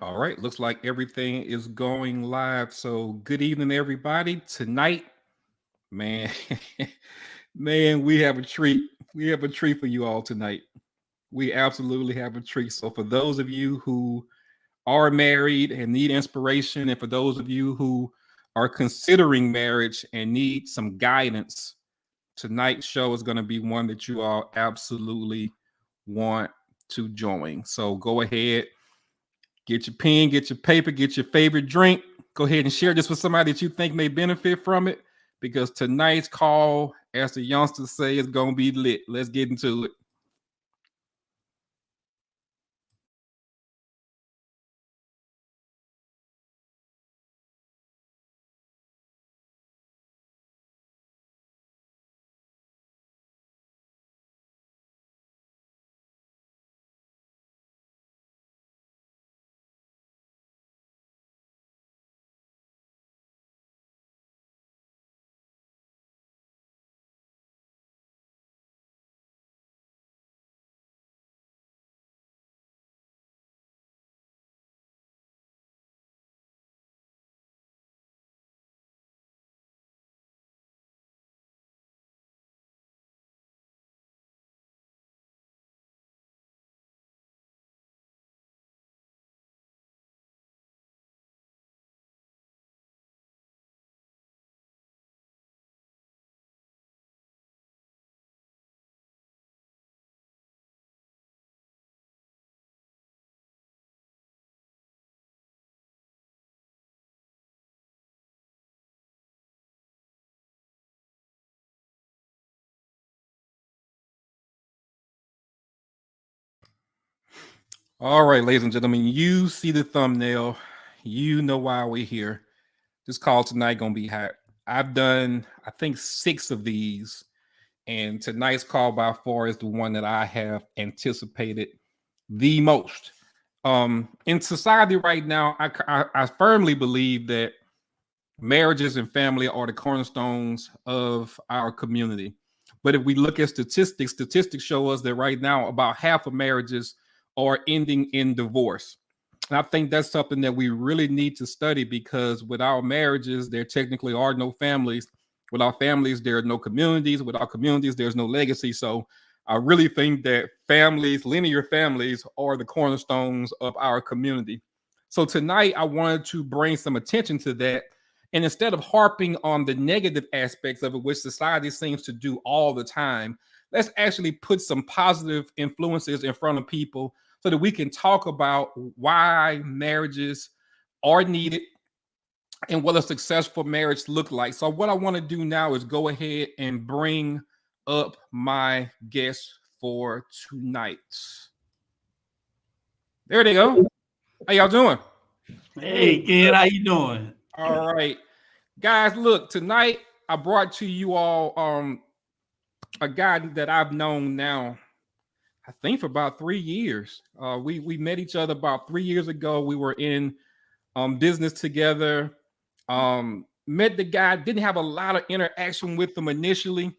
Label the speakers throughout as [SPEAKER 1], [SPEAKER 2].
[SPEAKER 1] All right, looks like everything is going live. So, good evening, everybody. Tonight, man, man, we have a treat. We have a treat for you all tonight. We absolutely have a treat. So, for those of you who are married and need inspiration, and for those of you who are considering marriage and need some guidance, tonight's show is going to be one that you all absolutely want to join. So, go ahead. Get your pen, get your paper, get your favorite drink. Go ahead and share this with somebody that you think may benefit from it because tonight's call, as the youngsters say, is going to be lit. Let's get into it. All right, ladies and gentlemen, you see the thumbnail. You know why we're here. This call tonight gonna be hot. I've done, I think, 6 of these, and tonight's call by far is the one that I have anticipated the most. In society right now, I firmly believe that marriages and family are the cornerstones of our community. But if we look at statistics, statistics show us that right now about half of marriages are ending in divorce. And I think that's something that we really need to study because without marriages, there technically are no families. Without families, there are no communities. Without communities, there's no legacy. So I really think that families, linear families, are the cornerstones of our community. So tonight, I wanted to bring some attention to that. And instead of harping on the negative aspects of it, which society seems to do all the time, let's actually put some positive influences in front of people so that we can talk about why marriages are needed and what a successful marriage look like. So what I want to do now is go ahead and bring up my guests for tonight. There they go. How y'all doing?
[SPEAKER 2] Hey, kid, how you doing?
[SPEAKER 1] All right. Guys, look, tonight I brought to you all a guy that I've known now, I think for about 3 years. We met each other about 3 years ago. We were in business together. Met the guy, didn't have a lot of interaction with him initially.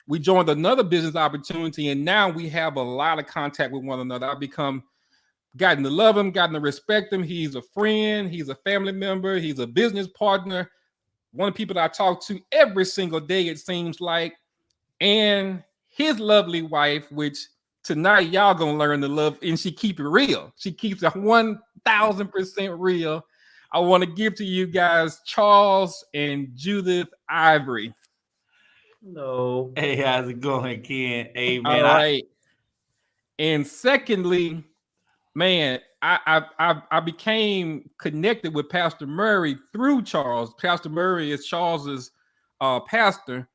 [SPEAKER 1] We joined another business opportunity, and now we have a lot of contact with one another. I've become gotten to love him, gotten to respect him. He's a friend, he's a family member, he's a business partner. One of the people that I talk to every single day, it seems like, and his lovely wife, which tonight y'all gonna learn to love, and she keep it real. She keeps it 1,000% real. I want to give to you guys Charles and Judith Ivory.
[SPEAKER 3] No.
[SPEAKER 2] Hey, how's it going, Ken? Hey,
[SPEAKER 1] All
[SPEAKER 2] man,
[SPEAKER 1] right. And secondly, man, I became connected with Pastor Murray through Charles. Pastor Murray is Charles's pastor,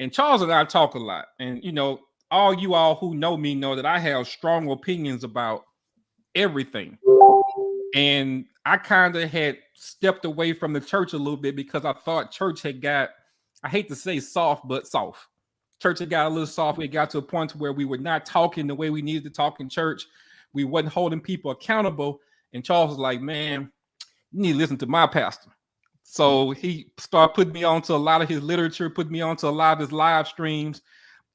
[SPEAKER 1] and Charles and I talk a lot. And you know, all you all who know me know that I have strong opinions about everything. And I kind of had stepped away from the church a little bit because I thought church had got, I hate to say soft, but soft. Church had got a little soft. We got to a point where we were not talking the way we needed to talk in church. We wasn't holding people accountable. And Charles was like, man, you need to listen to my pastor. So he started putting me onto a lot of his literature, put me onto a lot of his live streams.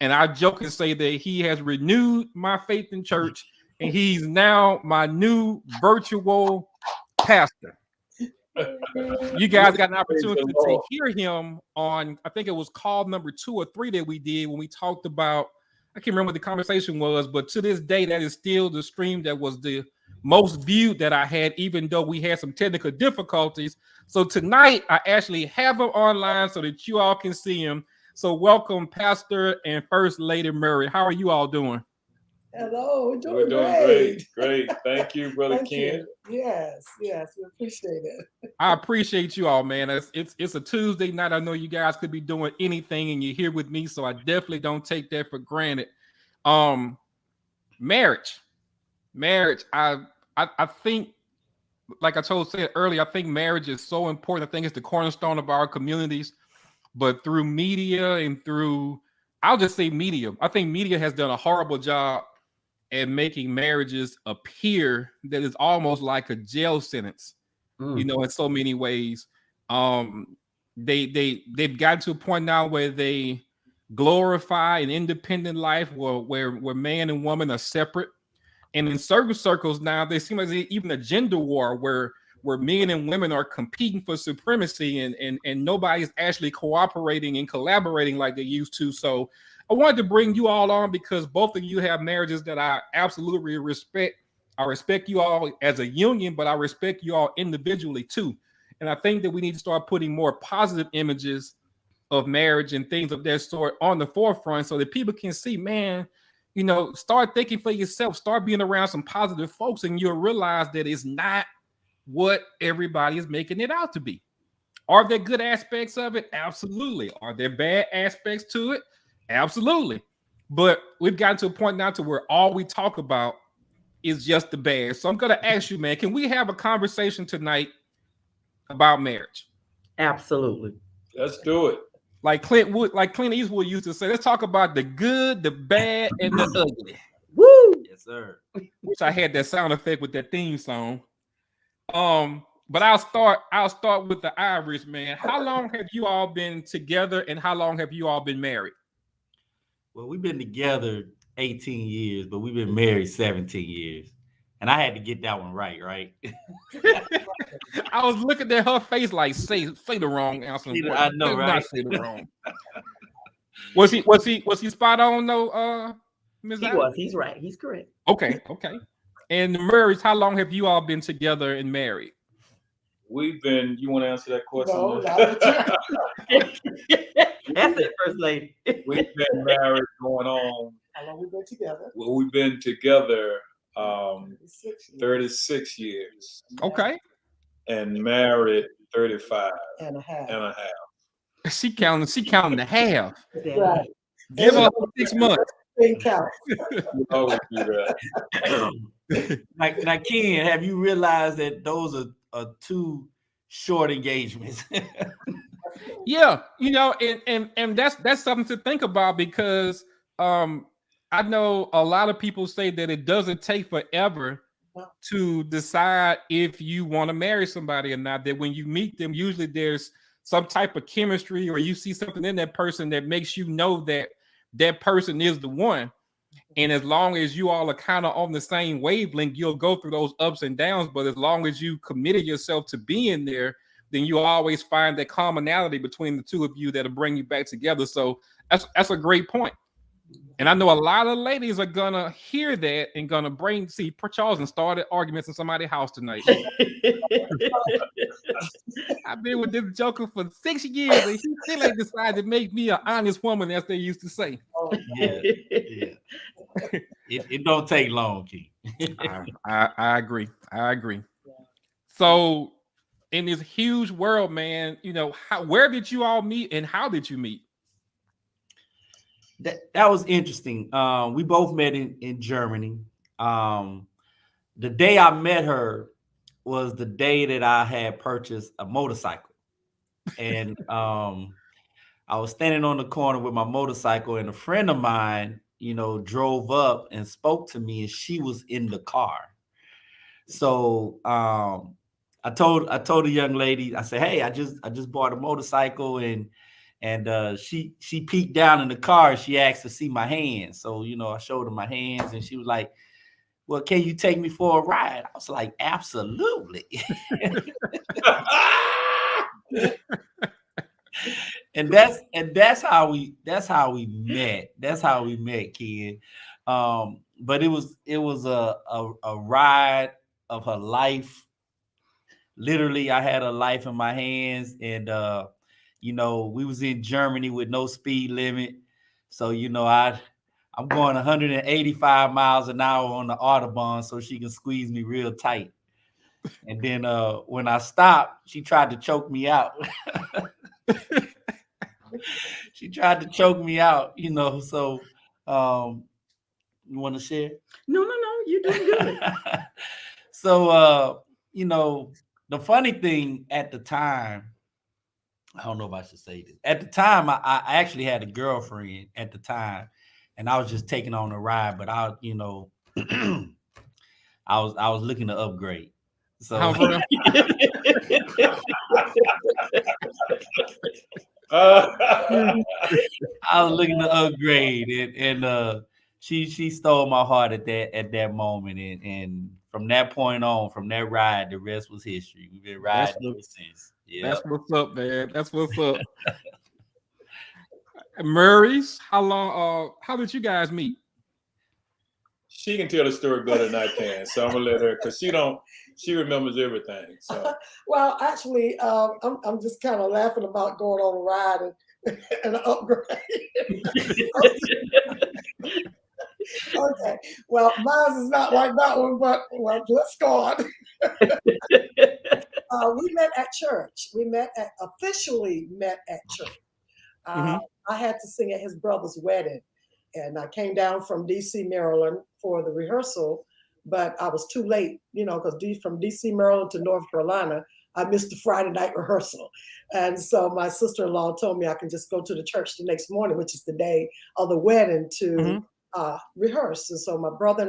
[SPEAKER 1] And I joke and say that he has renewed my faith in church. And he's now my new virtual Pastor. You guys got an opportunity
[SPEAKER 3] Praise the
[SPEAKER 1] to
[SPEAKER 3] Lord.
[SPEAKER 1] hear him on, I think it was call number 2 or 3 that we did when we talked about, I can't remember what the conversation was, but to this day, that is still the stream that was the most viewed that I had, even though we had some technical difficulties. So tonight, I actually have him online so that you all can see him. So welcome, Pastor and First Lady Murray. How are you all doing?
[SPEAKER 4] Hello, we're
[SPEAKER 5] We're doing
[SPEAKER 4] great.
[SPEAKER 5] great. Thank you, Brother
[SPEAKER 4] Thank
[SPEAKER 5] Ken.
[SPEAKER 4] you. Yes, we appreciate it.
[SPEAKER 1] I appreciate you all, man. It's a Tuesday night. I know you guys could be doing anything, and you're here with me, so I definitely don't take that for granted. Marriage. I think, like I said earlier, I think marriage is so important. I think it's the cornerstone of our communities. But through media and through, I'll just say media. I think media has done a horrible job at making marriages appear that is almost like a jail sentence. You know, in so many ways. They've gotten to a point now where they glorify an independent life where man and woman are separate. And in certain circles now, they seem like even a gender war where men and women are competing for supremacy and nobody's actually cooperating and collaborating like they used to. So I wanted to bring you all on because both of you have marriages that I absolutely respect. I respect you all as a union, but I respect you all individually too. And I think that we need to start putting more positive images of marriage and things of that sort on the forefront so that people can see, man, you know, start thinking for yourself, start being around some positive folks, and you'll realize that it's not what everybody is making it out to be. Are there good aspects of it? Absolutely. Are there bad aspects to it? Absolutely. But we've gotten to a point now to where all we talk about is just the bad. So I'm going to ask you, man, can we have a conversation tonight about marriage?
[SPEAKER 3] Absolutely.
[SPEAKER 5] Let's do it.
[SPEAKER 1] Like Clint Eastwood used to say, let's talk about the good, the bad, and the ugly.
[SPEAKER 3] Woo!
[SPEAKER 2] Yes, sir.
[SPEAKER 1] Which I had that sound effect with that theme song. But I'll start with the Irish, man. How long have you all been together and how long have you all been married?
[SPEAKER 2] Well, we've been together 18 years, but we've been married 17 years. And I had to get that one right?
[SPEAKER 1] I was looking at her face like say the wrong answer.
[SPEAKER 2] I know, right?
[SPEAKER 1] Not say the wrong. Was he spot on though, Ms.
[SPEAKER 3] He
[SPEAKER 1] Ivy?
[SPEAKER 3] was. He's right. He's correct.
[SPEAKER 1] Okay. And the Murrays, how long have you all been together and married?
[SPEAKER 5] We've been, you want to answer that question?
[SPEAKER 4] No,
[SPEAKER 3] That's it, First Lady.
[SPEAKER 5] We've been married going on.
[SPEAKER 4] how long we been together?
[SPEAKER 5] Well, we've been together
[SPEAKER 4] 36 years
[SPEAKER 5] 36 years
[SPEAKER 1] Okay.
[SPEAKER 5] and married 35
[SPEAKER 4] and a half.
[SPEAKER 5] and a half.
[SPEAKER 1] She counting the half.
[SPEAKER 4] Right.
[SPEAKER 1] Give her 6 months.
[SPEAKER 4] Thing count.
[SPEAKER 5] We always do that.
[SPEAKER 2] Now, Ken, have you realized that those are two short engagements?
[SPEAKER 1] Yeah, you know, and that's something to think about because I know a lot of people say that it doesn't take forever to decide if you want to marry somebody or not. That when you meet them, usually there's some type of chemistry or you see something in that person that makes you know that that person is the one. And as long as you all are kind of on the same wavelength, you'll go through those ups and downs. But as long as you committed yourself to being there, then you'll always find that commonality between the two of you that'll bring you back together. So that's a great point. And I know a lot of ladies are gonna hear that and gonna Charles and started arguments in somebody's house tonight. I've been with this joker for 6 years and he still ain't decided to make me an honest woman, as they used to say.
[SPEAKER 2] Yeah. It don't take long, Ken.
[SPEAKER 1] I agree. So in this huge world, man, you know, where did you all meet and how did you meet?
[SPEAKER 2] That was interesting. We both met in Germany. The day I met her was the day that I had purchased a motorcycle. And I was standing on the corner with my motorcycle and a friend of mine, you know, drove up and spoke to me and she was in the car. So I told the young lady, I said, hey, I just bought a motorcycle and she peeked down in the car and she asked to see my hands. So, you know, I showed her my hands and she was like, well, can you take me for a ride? I was like, absolutely. and that's how we met. That's how we met, Ken. But it was a ride of her life. Literally, I had her life in my hands, and we was in Germany with no speed limit. So, I'm going 185 miles an hour on the Autobahn so she can squeeze me real tight. And then when I stopped, she tried to choke me out. She tried to choke me out, so you want to share?
[SPEAKER 3] No, you're doing good.
[SPEAKER 2] So, the funny thing at the time, I don't know if I should say this. At the time, I actually had a girlfriend at the time, and I was just taking on a ride, but I was looking to upgrade. So
[SPEAKER 1] I
[SPEAKER 2] was looking to upgrade, and she stole my heart at that moment, and from that point on, from that ride, the rest was history. We've been riding ever since. Yeah,
[SPEAKER 1] that's what's up, man. That's what's up. Murray's, how did you guys meet?
[SPEAKER 5] She can tell the story better than I can, so I'm gonna let her, because she remembers everything. So
[SPEAKER 4] Well, actually, I'm just kind of laughing about going on a ride and an upgrade. Okay, well, mine is not like that one, but let's go on. We met at church. We officially met at church. I had to sing at his brother's wedding, and I came down from DC, Maryland for the rehearsal, but I was too late, because from DC, Maryland to North Carolina, I missed the Friday night rehearsal. And so my sister-in-law told me I can just go to the church the next morning, which is the day of the wedding, to rehearse. And so my brother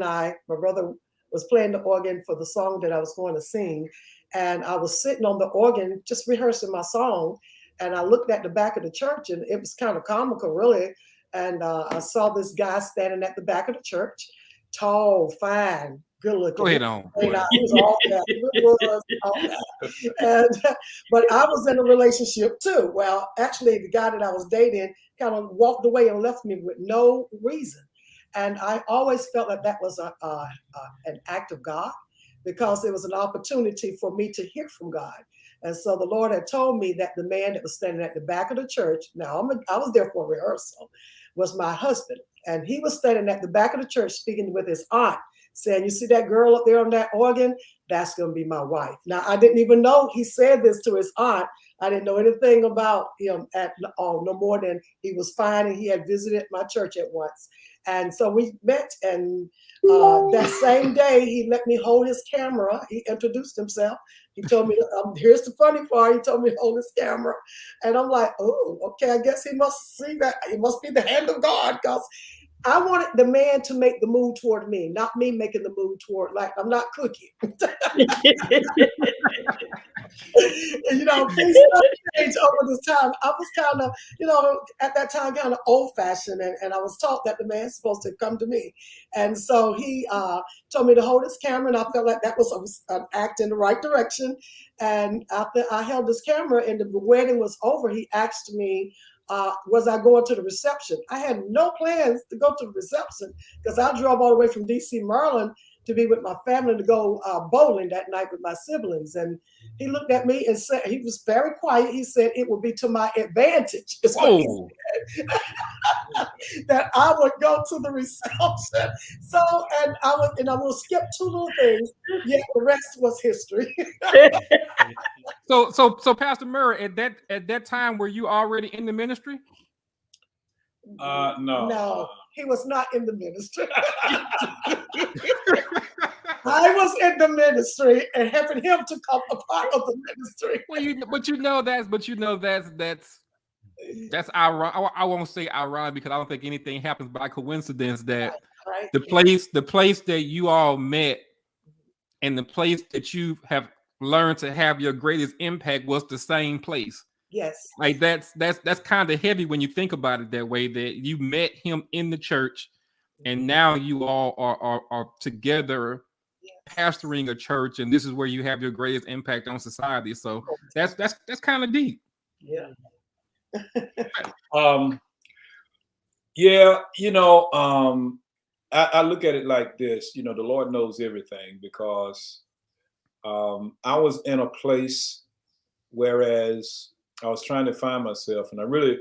[SPEAKER 4] was playing the organ for the song that I was going to sing. And I was sitting on the organ, just rehearsing my song. And I looked at the back of the church, and it was kind of comical, really. And I saw this guy standing at the back of the church, tall, fine, good looking.
[SPEAKER 1] Go ahead on.
[SPEAKER 4] He was all that. But I was in a relationship too. Well, actually, the guy that I was dating kind of walked away and left me with no reason. And I always felt that was an act of God, because it was an opportunity for me to hear from God. And so the Lord had told me that the man that was standing at the back of the church, now I was there for rehearsal, was my husband. And he was standing at the back of the church speaking with his aunt, saying, "You see that girl up there on that organ? That's going to be my wife." Now, I didn't even know he said this to his aunt. I didn't know anything about him at all, no more than he was fine, and he had visited my church at once. And so we met, and that same day, he let me hold his camera. He introduced himself. He told me, here's the funny part. He told me to hold his camera. And I'm like, oh, okay, I guess he must see that. It must be the hand of God, because I wanted the man to make the move toward me, not me making the move toward, like, I'm not Cookie. Things changed over this time. I was kind of, at that time, kind of old-fashioned, and I was taught that the man's supposed to come to me. And so he told me to hold his camera, and I felt like that was an act in the right direction. And after I held his camera and the wedding was over, he asked me, was I going to the reception? I had no plans to go to the reception, because I drove all the way from DC, Maryland, to be with my family, to go bowling that night with my siblings. And he looked at me and said, he was very quiet. He said, "It would be to my advantage," is what he said, that I would go to the reception. So, and I will skip two little things, yet the rest was history.
[SPEAKER 1] So Pastor Murray, at that time, were you already in the ministry?
[SPEAKER 5] no.
[SPEAKER 4] No, he was not in the ministry. I was in the ministry and helping him to come a part of the ministry.
[SPEAKER 1] Well, that's ironic. I won't say ironic, because I don't think anything happens by coincidence. That
[SPEAKER 4] Right.
[SPEAKER 1] the place that you all met, and the place that you have learned to have your greatest impact was the same place.
[SPEAKER 4] Yes.
[SPEAKER 1] Like that's kind of heavy when you think about it that way, that you met him in the church, and now you all are together pastoring a church, and this is where you have your greatest impact on society. So that's kind of deep.
[SPEAKER 4] Yeah.
[SPEAKER 5] Yeah, I look at it like this. The Lord knows everything, because I was in a place whereas I was trying to find myself, and I really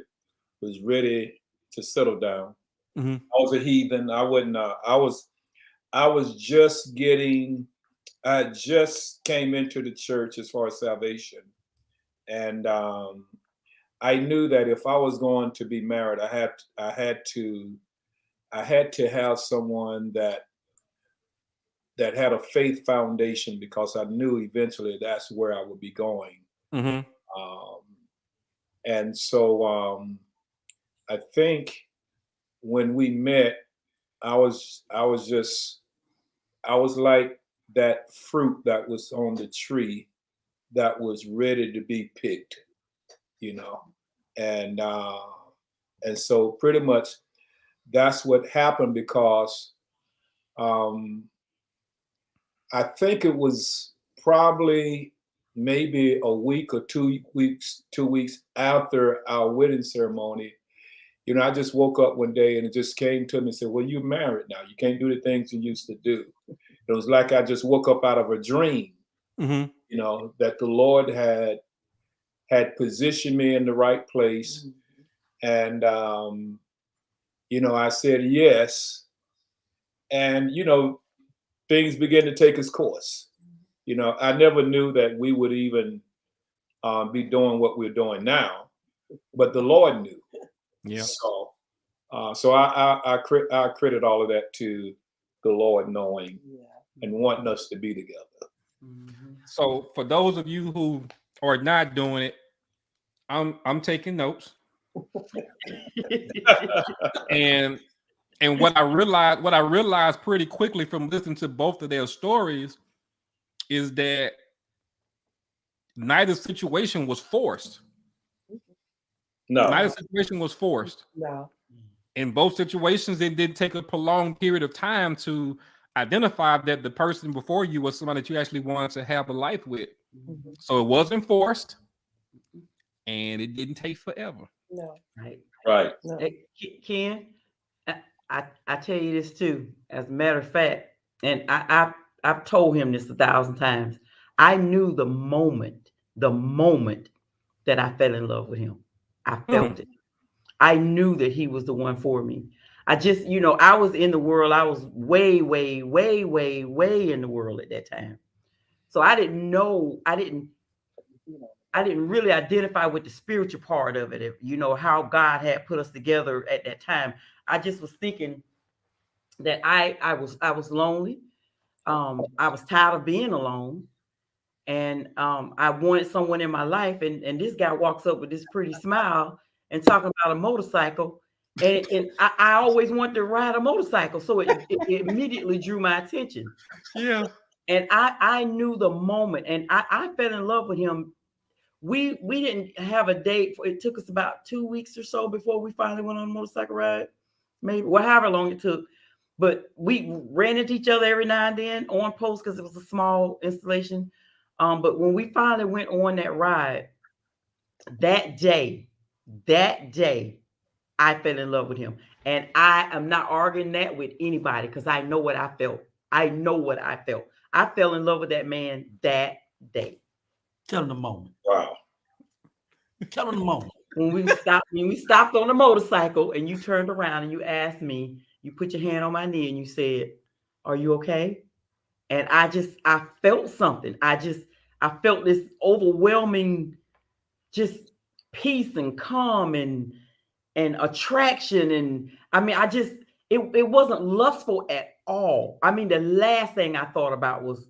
[SPEAKER 5] was ready to settle down.
[SPEAKER 1] Mm-hmm.
[SPEAKER 5] I was a heathen. I wasn't. I was just getting. I just came into the church as far as salvation, and I knew that if I was going to be married, I had to have someone that had a faith foundation, because I knew eventually that's where I would be going.
[SPEAKER 1] Mm-hmm.
[SPEAKER 5] And so I think when we met, I was like that fruit that was on the tree that was ready to be picked, and so pretty much that's what happened, because I think it was probably maybe a week or 2 weeks after our wedding ceremony. I just woke up one day and it just came to me and said, well, you're married now. You can't do the things you used to do. It was like I just woke up out of a dream,
[SPEAKER 1] Mm-hmm.
[SPEAKER 5] That the Lord had positioned me in the right place. And, I said yes. And, things began to take its course. I never knew that we would even be doing what we're doing now, but the Lord knew.
[SPEAKER 1] Yeah.
[SPEAKER 5] So I credit all of that to the Lord knowing and wanting us to be together.
[SPEAKER 1] So for those of you who are not doing it, I'm taking notes. and what I realized pretty quickly from listening to both of their stories is that neither situation was forced.
[SPEAKER 5] No.
[SPEAKER 1] Neither situation was forced.
[SPEAKER 4] No.
[SPEAKER 1] In both situations, it did take a prolonged period of time to identify that the person before you was somebody that you actually wanted to have a life with.
[SPEAKER 4] Mm-hmm.
[SPEAKER 1] So it wasn't forced, and it didn't take forever.
[SPEAKER 4] No.
[SPEAKER 5] Right.
[SPEAKER 4] No.
[SPEAKER 3] Hey, Ken, I tell you this too. As a matter of fact, and I've told him this 1,000 times. I knew the moment that I fell in love with him. I felt it. I knew that he was the one for me. I just, I was in the world. I was way, way, way, way, way in the world at that time. So I didn't know. I didn't really identify with the spiritual part of it. How God had put us together at that time. I just was thinking that I was lonely. I was tired of being alone. And I wanted someone in my life. And this guy walks up with this pretty smile and talking about a motorcycle. And I always wanted to ride a motorcycle. So it immediately drew my attention.
[SPEAKER 1] Yeah.
[SPEAKER 3] And I knew the moment, and I fell in love with him. We didn't have a date. It took us about 2 weeks or so before we finally went on a motorcycle ride. Maybe, however long it took. But we ran into each other every now and then on post because it was a small installation. But when we finally went on that ride, that day, I fell in love with him. And I am not arguing that with anybody because I know what I felt. I fell in love with that man that day.
[SPEAKER 2] Tell him the moment.
[SPEAKER 5] Wow.
[SPEAKER 2] Tell him the moment.
[SPEAKER 3] When we stopped on the motorcycle and you turned around and you asked me, you put your hand on my knee and you said, "Are you okay?" And I felt something. I felt this overwhelming just peace and calm and attraction. And I mean, it wasn't lustful at all. I mean, the last thing I thought about was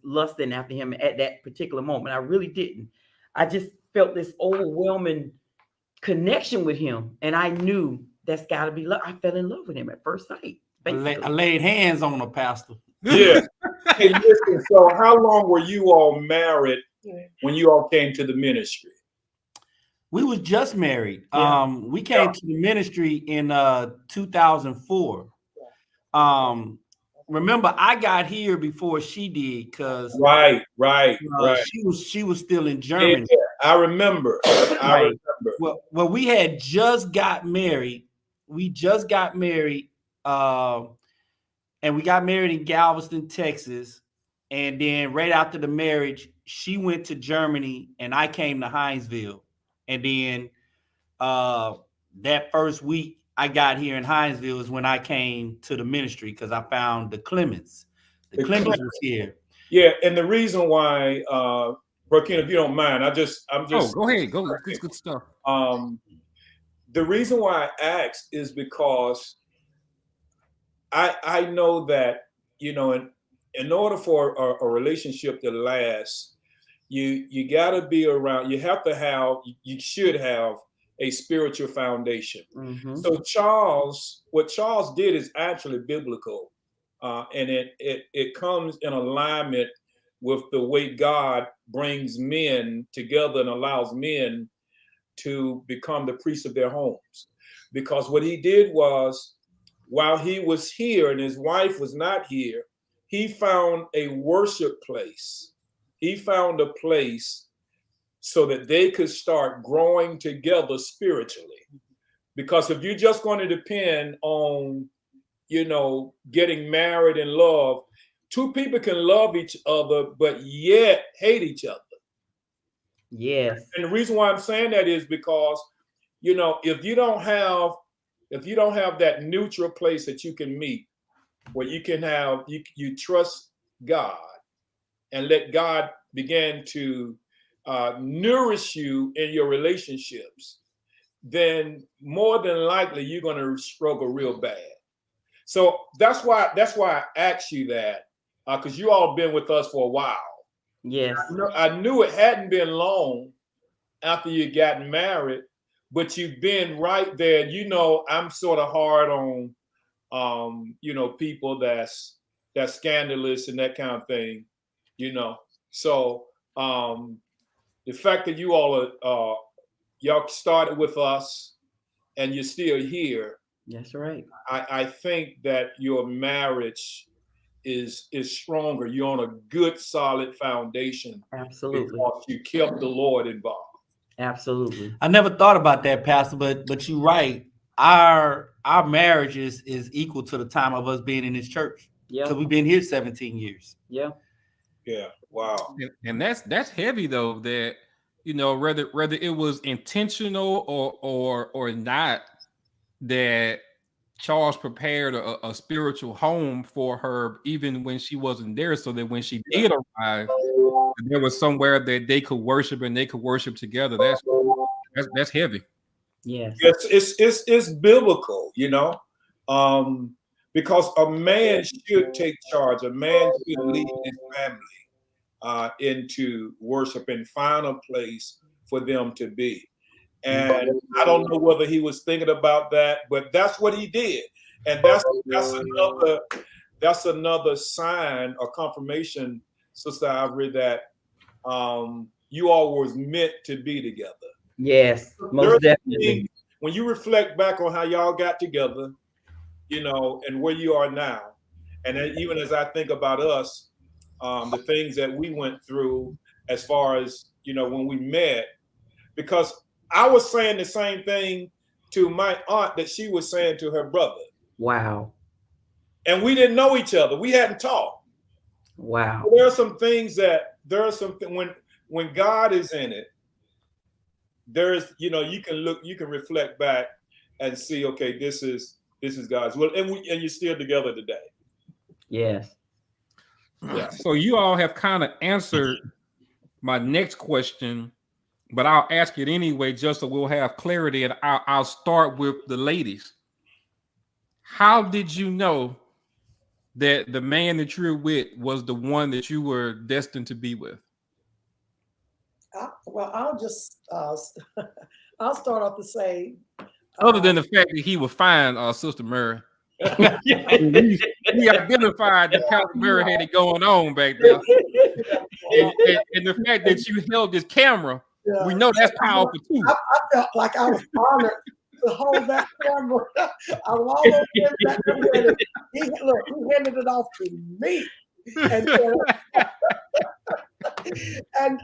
[SPEAKER 3] lusting after him at that particular moment. I really didn't. I just felt this overwhelming connection with him. And I knew that's got to be love. I fell in love with him at first sight.
[SPEAKER 2] I laid hands on him, Pastor.
[SPEAKER 5] Yeah. Hey, listen, so how long were you all married when you all came to the ministry?
[SPEAKER 2] We was just married.
[SPEAKER 3] Yeah.
[SPEAKER 2] We came to the ministry in 2004. remember I got here before she did because
[SPEAKER 5] Right.
[SPEAKER 2] she was still in
[SPEAKER 5] Yeah,
[SPEAKER 2] Germany.
[SPEAKER 5] I remember.
[SPEAKER 2] Right. Well, we had just got married. We just got married, and we got married in Galveston, Texas. And then right after the marriage, she went to Germany, and I came to Hinesville. And then that first week I got here in Hinesville is when I came to the ministry because I found the Clemens. The Clemens was here.
[SPEAKER 5] Yeah, and the reason why, Rakeem, if you don't mind, I'm just.
[SPEAKER 1] Go ahead. Go. It's good stuff.
[SPEAKER 5] The reason why I asked is because I know that, you know, in order for a relationship to last, you got to be around. You have to have. You should have a spiritual foundation.
[SPEAKER 3] Mm-hmm.
[SPEAKER 5] So what Charles did is actually biblical, and it comes in alignment with the way God brings men together and allows men to become the priests of their homes. Because what he did was, while he was here and his wife was not here, he found a worship place. He found a place so that they could start growing together spiritually. Because if you're just going to depend on, you know, getting married and love, two people can love each other, but yet hate each other.
[SPEAKER 3] Yes.
[SPEAKER 5] And the reason why I'm saying that is because, you know, if you don't have that neutral place that you can meet, where you can have, you trust God and let God begin to nourish you in your relationships, then more than likely you're going to struggle real bad. So that's why I asked you that, because you all been with us for a while.
[SPEAKER 3] Yes.
[SPEAKER 5] I knew it hadn't been long after you got married, but you've been right there. You know, I'm sort of hard on, you know, people that's scandalous and that kind of thing, you know. So the fact that you all are, y'all started with us and you're still here.
[SPEAKER 3] That's right.
[SPEAKER 5] I think that your marriage is stronger. You're on a good, solid foundation.
[SPEAKER 3] Absolutely.
[SPEAKER 5] Because you kept the Lord involved.
[SPEAKER 3] Absolutely.
[SPEAKER 2] I never thought about that, Pastor, but you're right. Our marriage is equal to the time of us being in this church.
[SPEAKER 3] Yeah.
[SPEAKER 2] Because we've been here 17 years.
[SPEAKER 3] Yeah.
[SPEAKER 5] Yeah. Wow.
[SPEAKER 1] And that's heavy though, that, you know, whether it was intentional or not, that Charles prepared a spiritual home for her even when she wasn't there, so that when she did arrive, there was somewhere that they could worship and they could worship together. That's heavy.
[SPEAKER 3] Yes.
[SPEAKER 5] It's biblical, you know, because a man should take charge. A man should lead his family into worship and find a place for them to be. And I don't know whether he was thinking about that, but that's what he did. And that's another sign or confirmation, Sister Ivory, that you all was meant to be together.
[SPEAKER 3] Yes, most definitely.
[SPEAKER 5] When you reflect back on how y'all got together, you know, and where you are now, and then even as I think about us, the things that we went through as far as, you know, when we met, because I was saying the same thing to my aunt that she was saying to her brother.
[SPEAKER 3] Wow.
[SPEAKER 5] And we didn't know each other. We hadn't talked.
[SPEAKER 3] Wow.
[SPEAKER 5] There are some things when God is in it, there's, you know, you can reflect back and see, okay, this is God's will. And you're still together today.
[SPEAKER 3] Yes.
[SPEAKER 5] Yeah.
[SPEAKER 1] So you all have kind of answered my next question, but I'll ask it anyway, just so we'll have clarity. And I'll start with the ladies. How did you know that the man that you're with was the one that you were destined to be with?
[SPEAKER 4] Well, I'll just I'll start off to say,
[SPEAKER 1] Other than the fact that he was fine, Sister Murray. we identified that Pastor Murray had it going on back there. and the fact that you held this camera, we know that's powerful too.
[SPEAKER 4] I felt like I was honored to hold that camera. I was all over him back there. He handed it off to me. And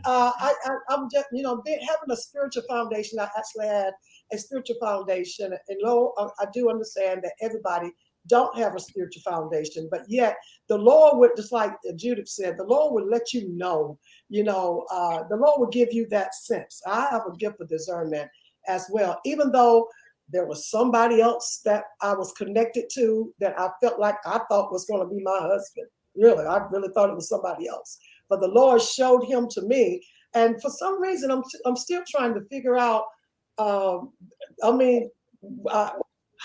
[SPEAKER 4] I'm just, having a spiritual foundation. I actually had a spiritual foundation, and I do understand that everybody don't have a spiritual foundation, but yet the Lord would, just like Judith said, the Lord would let you know, the Lord would give you that sense. I have a gift of discernment as well, even though there was somebody else that I was connected to that I felt like I thought was going to be my husband. Really, I really thought it was somebody else, but the Lord showed him to me, and for some reason, I'm still trying to figure out.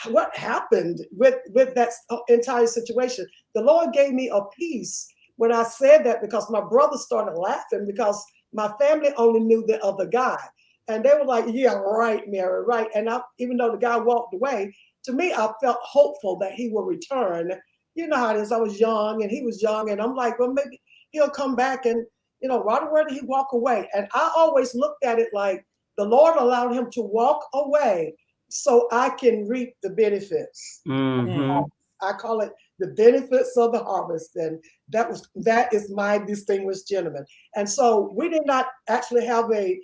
[SPEAKER 4] What happened with that entire situation? The Lord gave me a peace when I said that, because my brother started laughing because my family only knew the other guy, and they were like, "Yeah, right, Mary, right." And even though the guy walked away, to me, I felt hopeful that he will return. You know how it is. I was young and he was young, and I'm like, well, maybe he'll come back. And why did he walk away? And I always looked at it like the Lord allowed him to walk away so I can reap the benefits.
[SPEAKER 3] Mm-hmm.
[SPEAKER 4] I call it the benefits of the harvest. And that is my distinguished gentleman. And so we did not actually have a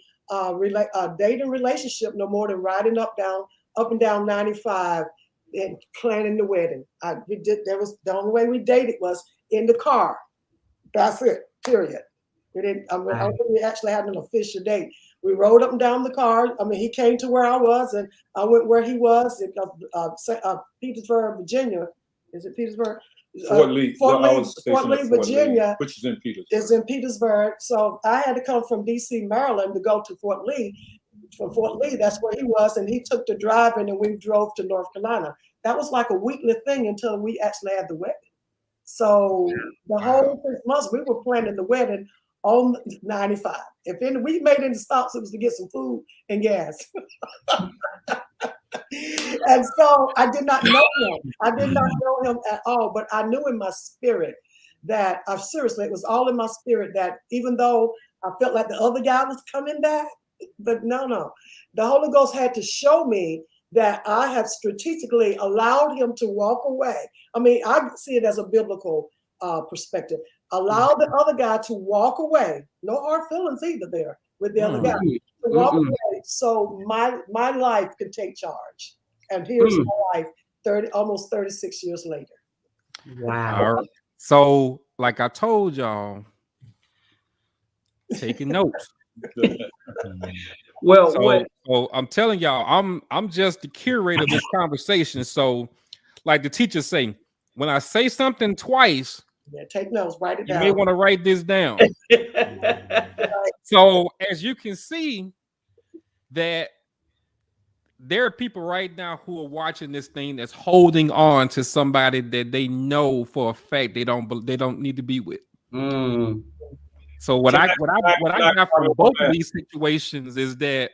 [SPEAKER 4] dating relationship no more than riding up and down 95 and planning the wedding. The only way we dated was in the car. That's it. Period. We actually had an official date. We rode up and down the car. He came to where I was, and I went where he was in Petersburg, Virginia. Is it Petersburg?
[SPEAKER 5] Fort Lee.
[SPEAKER 4] Fort Lee, Virginia,
[SPEAKER 5] which is in Petersburg.
[SPEAKER 4] Is in Petersburg. So I had to come from D.C., Maryland, to go to Fort Lee. From Fort Lee, that's where he was, and he took the drive, and then we drove to North Carolina. That was like a weekly thing until we actually had the wedding. So the whole 6 months we were planning the wedding on 95. If we made any stops, it was to get some food and gas. And so I did not know him. I did not know him at all, but I knew in my spirit that, seriously, it was all in my spirit that even though I felt like the other guy was coming back, but no. The Holy Ghost had to show me that I have strategically allowed him to walk away. I see it as a biblical perspective. Allow the other guy to walk away. No hard feelings either there with the other guy. To walk away so my life can take charge. And here's my life almost 36 years later.
[SPEAKER 3] Wow.
[SPEAKER 1] All right. So, like I told y'all, taking notes.
[SPEAKER 3] Well,
[SPEAKER 1] so I'm telling y'all, I'm just the curator of this conversation. So, like the teacher say, when I say something twice,
[SPEAKER 4] take notes, write it down.
[SPEAKER 1] You may want to write this down. So, as you can see, that there are people right now who are watching this thing that's holding on to somebody that they know for a fact they don't need to be with. So what I got from both of these situations is that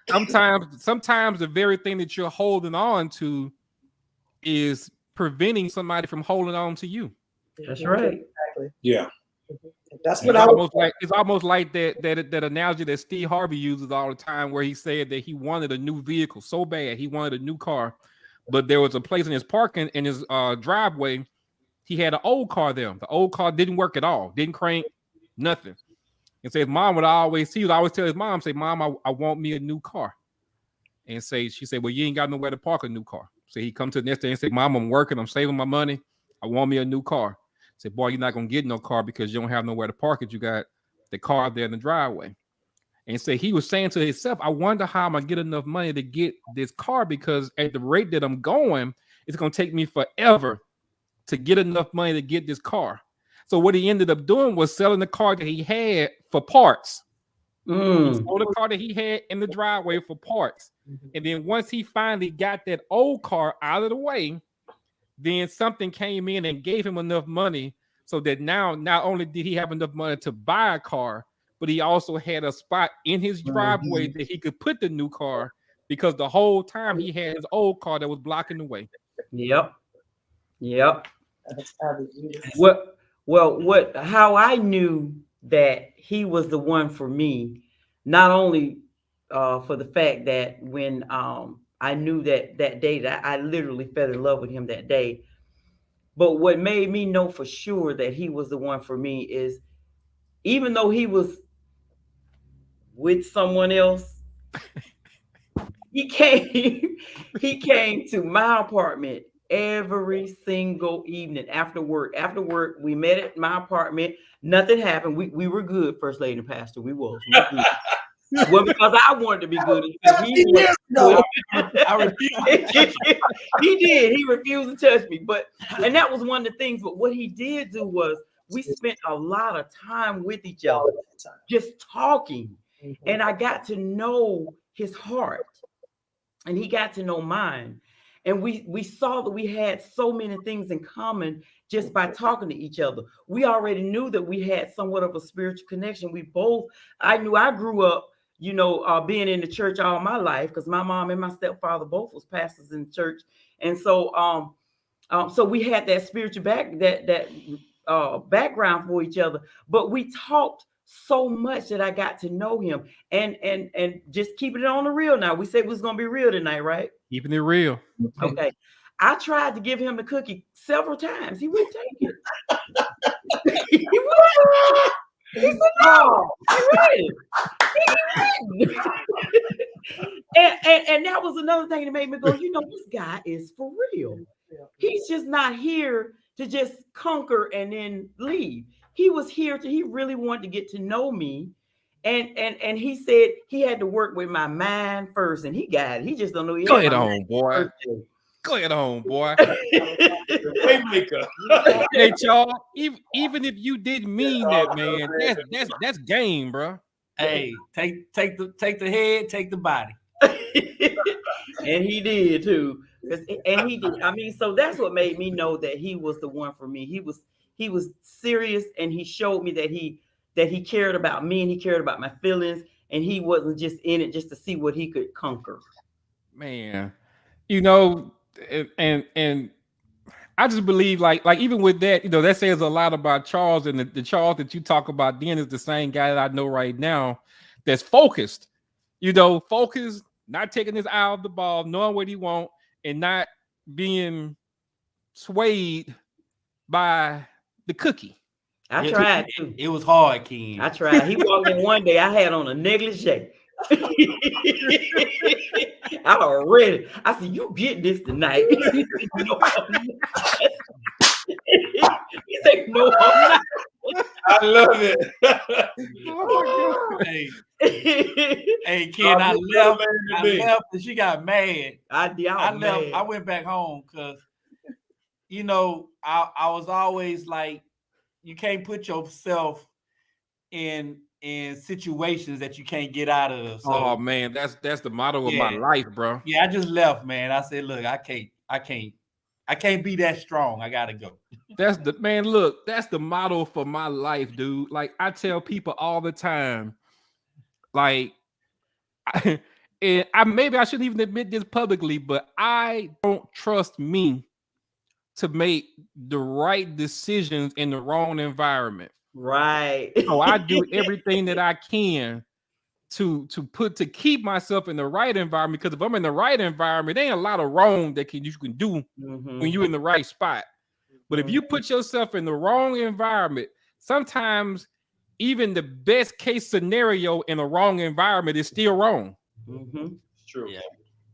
[SPEAKER 1] sometimes the very thing that you're holding on to is preventing somebody from holding on to you.
[SPEAKER 3] That's right.
[SPEAKER 4] Exactly.
[SPEAKER 5] Yeah.
[SPEAKER 4] That's what
[SPEAKER 1] it's almost like that analogy that Steve Harvey uses all the time, where he said that he wanted a new vehicle so bad, he wanted a new car, but there was a place in his parking in his driveway. He had an old car there. The old car didn't work at all, didn't crank, nothing. And so his mom would always tell his mom, say, "Mom, I want me a new car." And she said, "Well, you ain't got nowhere to park a new car." So he come to the next day and say, "Mom, I'm working, I'm saving my money. I want me a new car." Say, "Boy, you're not gonna get no car because you don't have nowhere to park it. You got the car there in the driveway." And so he was saying to himself, "I wonder how I'm gonna get enough money to get this car, because at the rate that I'm going, it's gonna take me forever to get enough money to get this car." So what he ended up doing was selling the car that he had for parts. He sold the car that he had in the driveway for parts. And then once he finally got that old car out of the way, then something came in and gave him enough money so that now not only did he have enough money to buy a car, but he also had a spot in his driveway that he could put the new car, because the whole time he had his old car that was blocking the way.
[SPEAKER 3] Yep. How I knew that he was the one for me, not only for the fact that when I knew that day that I literally fell in love with him that day. But what made me know for sure that he was the one for me is even though he was with someone else, he came he came to my apartment every single evening after work. After work, we met at my apartment. Nothing happened. We were good, First Lady and Pastor. We were good. Well, because I wanted to be good. Because he
[SPEAKER 4] 17 years ago.
[SPEAKER 2] I refuse.
[SPEAKER 3] he did. He refused to touch me. And that was one of the things. But what he did do was we spent a lot of time with each other, just talking. And I got to know his heart. And he got to know mine. And we saw that we had so many things in common just by talking to each other. We already knew that we had somewhat of a spiritual connection. I knew I grew up, being in the church all my life because my mom and my stepfather both was pastors in the church. And so so we had that spiritual background for each other, but we talked so much that I got to know him and just keeping it on the real. Now we said it was going to be real tonight, right?
[SPEAKER 1] Keeping it real.
[SPEAKER 3] Okay. I tried to give him the cookie several times. He wouldn't take it. He wouldn't. He said, no, he wouldn't. And that was another thing that made me go, this guy is for real. He's just not here to just conquer and then leave. He was here he really wanted to get to know me. And he said he had to work with my mind first, and he got it. He just don't know.
[SPEAKER 1] Go ahead on, boy. Go ahead on, boy.
[SPEAKER 5] Waymaker.
[SPEAKER 1] Hey, Charles, even if you didn't mean that, man, that's game, bro.
[SPEAKER 2] Hey, take the head, take the body.
[SPEAKER 3] And he did too. And he did. I mean, so that's what made me know that he was the one for me. He was serious, and he showed me that he cared about me and he cared about my feelings, and he wasn't just in it just to see what he could conquer.
[SPEAKER 1] Man, and I just believe like even with that, that says a lot about Charles, and the Charles that you talk about then is the same guy that I know right now that's focused, focused, not taking his eye off the ball, knowing what he wants, and not being swayed by the cookie.
[SPEAKER 3] I tried to.
[SPEAKER 2] It was hard, Ken.
[SPEAKER 3] I tried. He walked in one day. I had on a negligee. I already. I said, "You get this tonight." He said, "No, I'm not."
[SPEAKER 5] I love it.
[SPEAKER 2] Hey, Ken, I left, and she got mad.
[SPEAKER 3] I left.
[SPEAKER 2] Mad. I went back home because, I was always like, you can't put yourself in situations that you can't get out of. So,
[SPEAKER 1] oh man, that's the motto of my life, bro.
[SPEAKER 2] Yeah, I just left, man. I said, look, I can't be that strong. I gotta go.
[SPEAKER 1] That's the motto for my life, dude. Like I tell people all the time, like, maybe I shouldn't even admit this publicly, but I don't trust me to make the right decisions in the wrong environment.
[SPEAKER 3] Right.
[SPEAKER 1] So I do everything that I can to keep myself in the right environment, because if I'm in the right environment, there ain't a lot of wrong that you can do when you're in the right spot. But if you put yourself in the wrong environment, sometimes even the best case scenario in a wrong environment is still wrong.
[SPEAKER 5] It's true.
[SPEAKER 2] Yeah.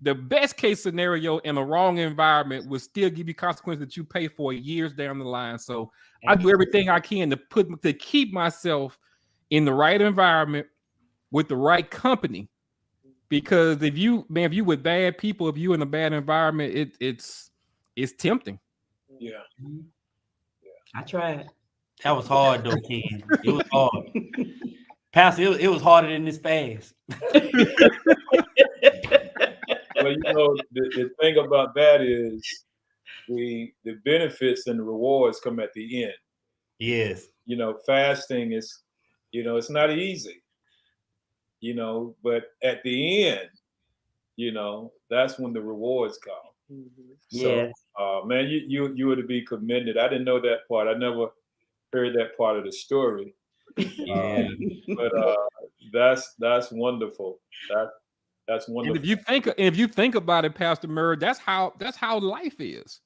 [SPEAKER 1] The best case scenario in a wrong environment will still give you consequences that you pay for years down the line. So I do everything I can to keep myself in the right environment with the right company. Because if you with bad people, if you in a bad environment, it's tempting.
[SPEAKER 5] Yeah.
[SPEAKER 3] I tried.
[SPEAKER 2] That was hard though, Ken. It was hard. Pastor, it was harder than this fast.
[SPEAKER 5] Well, the thing about that is the benefits and the rewards come at the end.
[SPEAKER 2] Yes.
[SPEAKER 5] Fasting is, it's not easy, but at the end, that's when the rewards come.
[SPEAKER 3] Yes.
[SPEAKER 5] So, man, you were to be commended. I didn't know that part. I never heard that part of the story.
[SPEAKER 2] Yeah.
[SPEAKER 5] But that's wonderful. That's
[SPEAKER 1] And
[SPEAKER 5] wonderful.
[SPEAKER 1] if you think about it, Pastor Murray, that's how life is.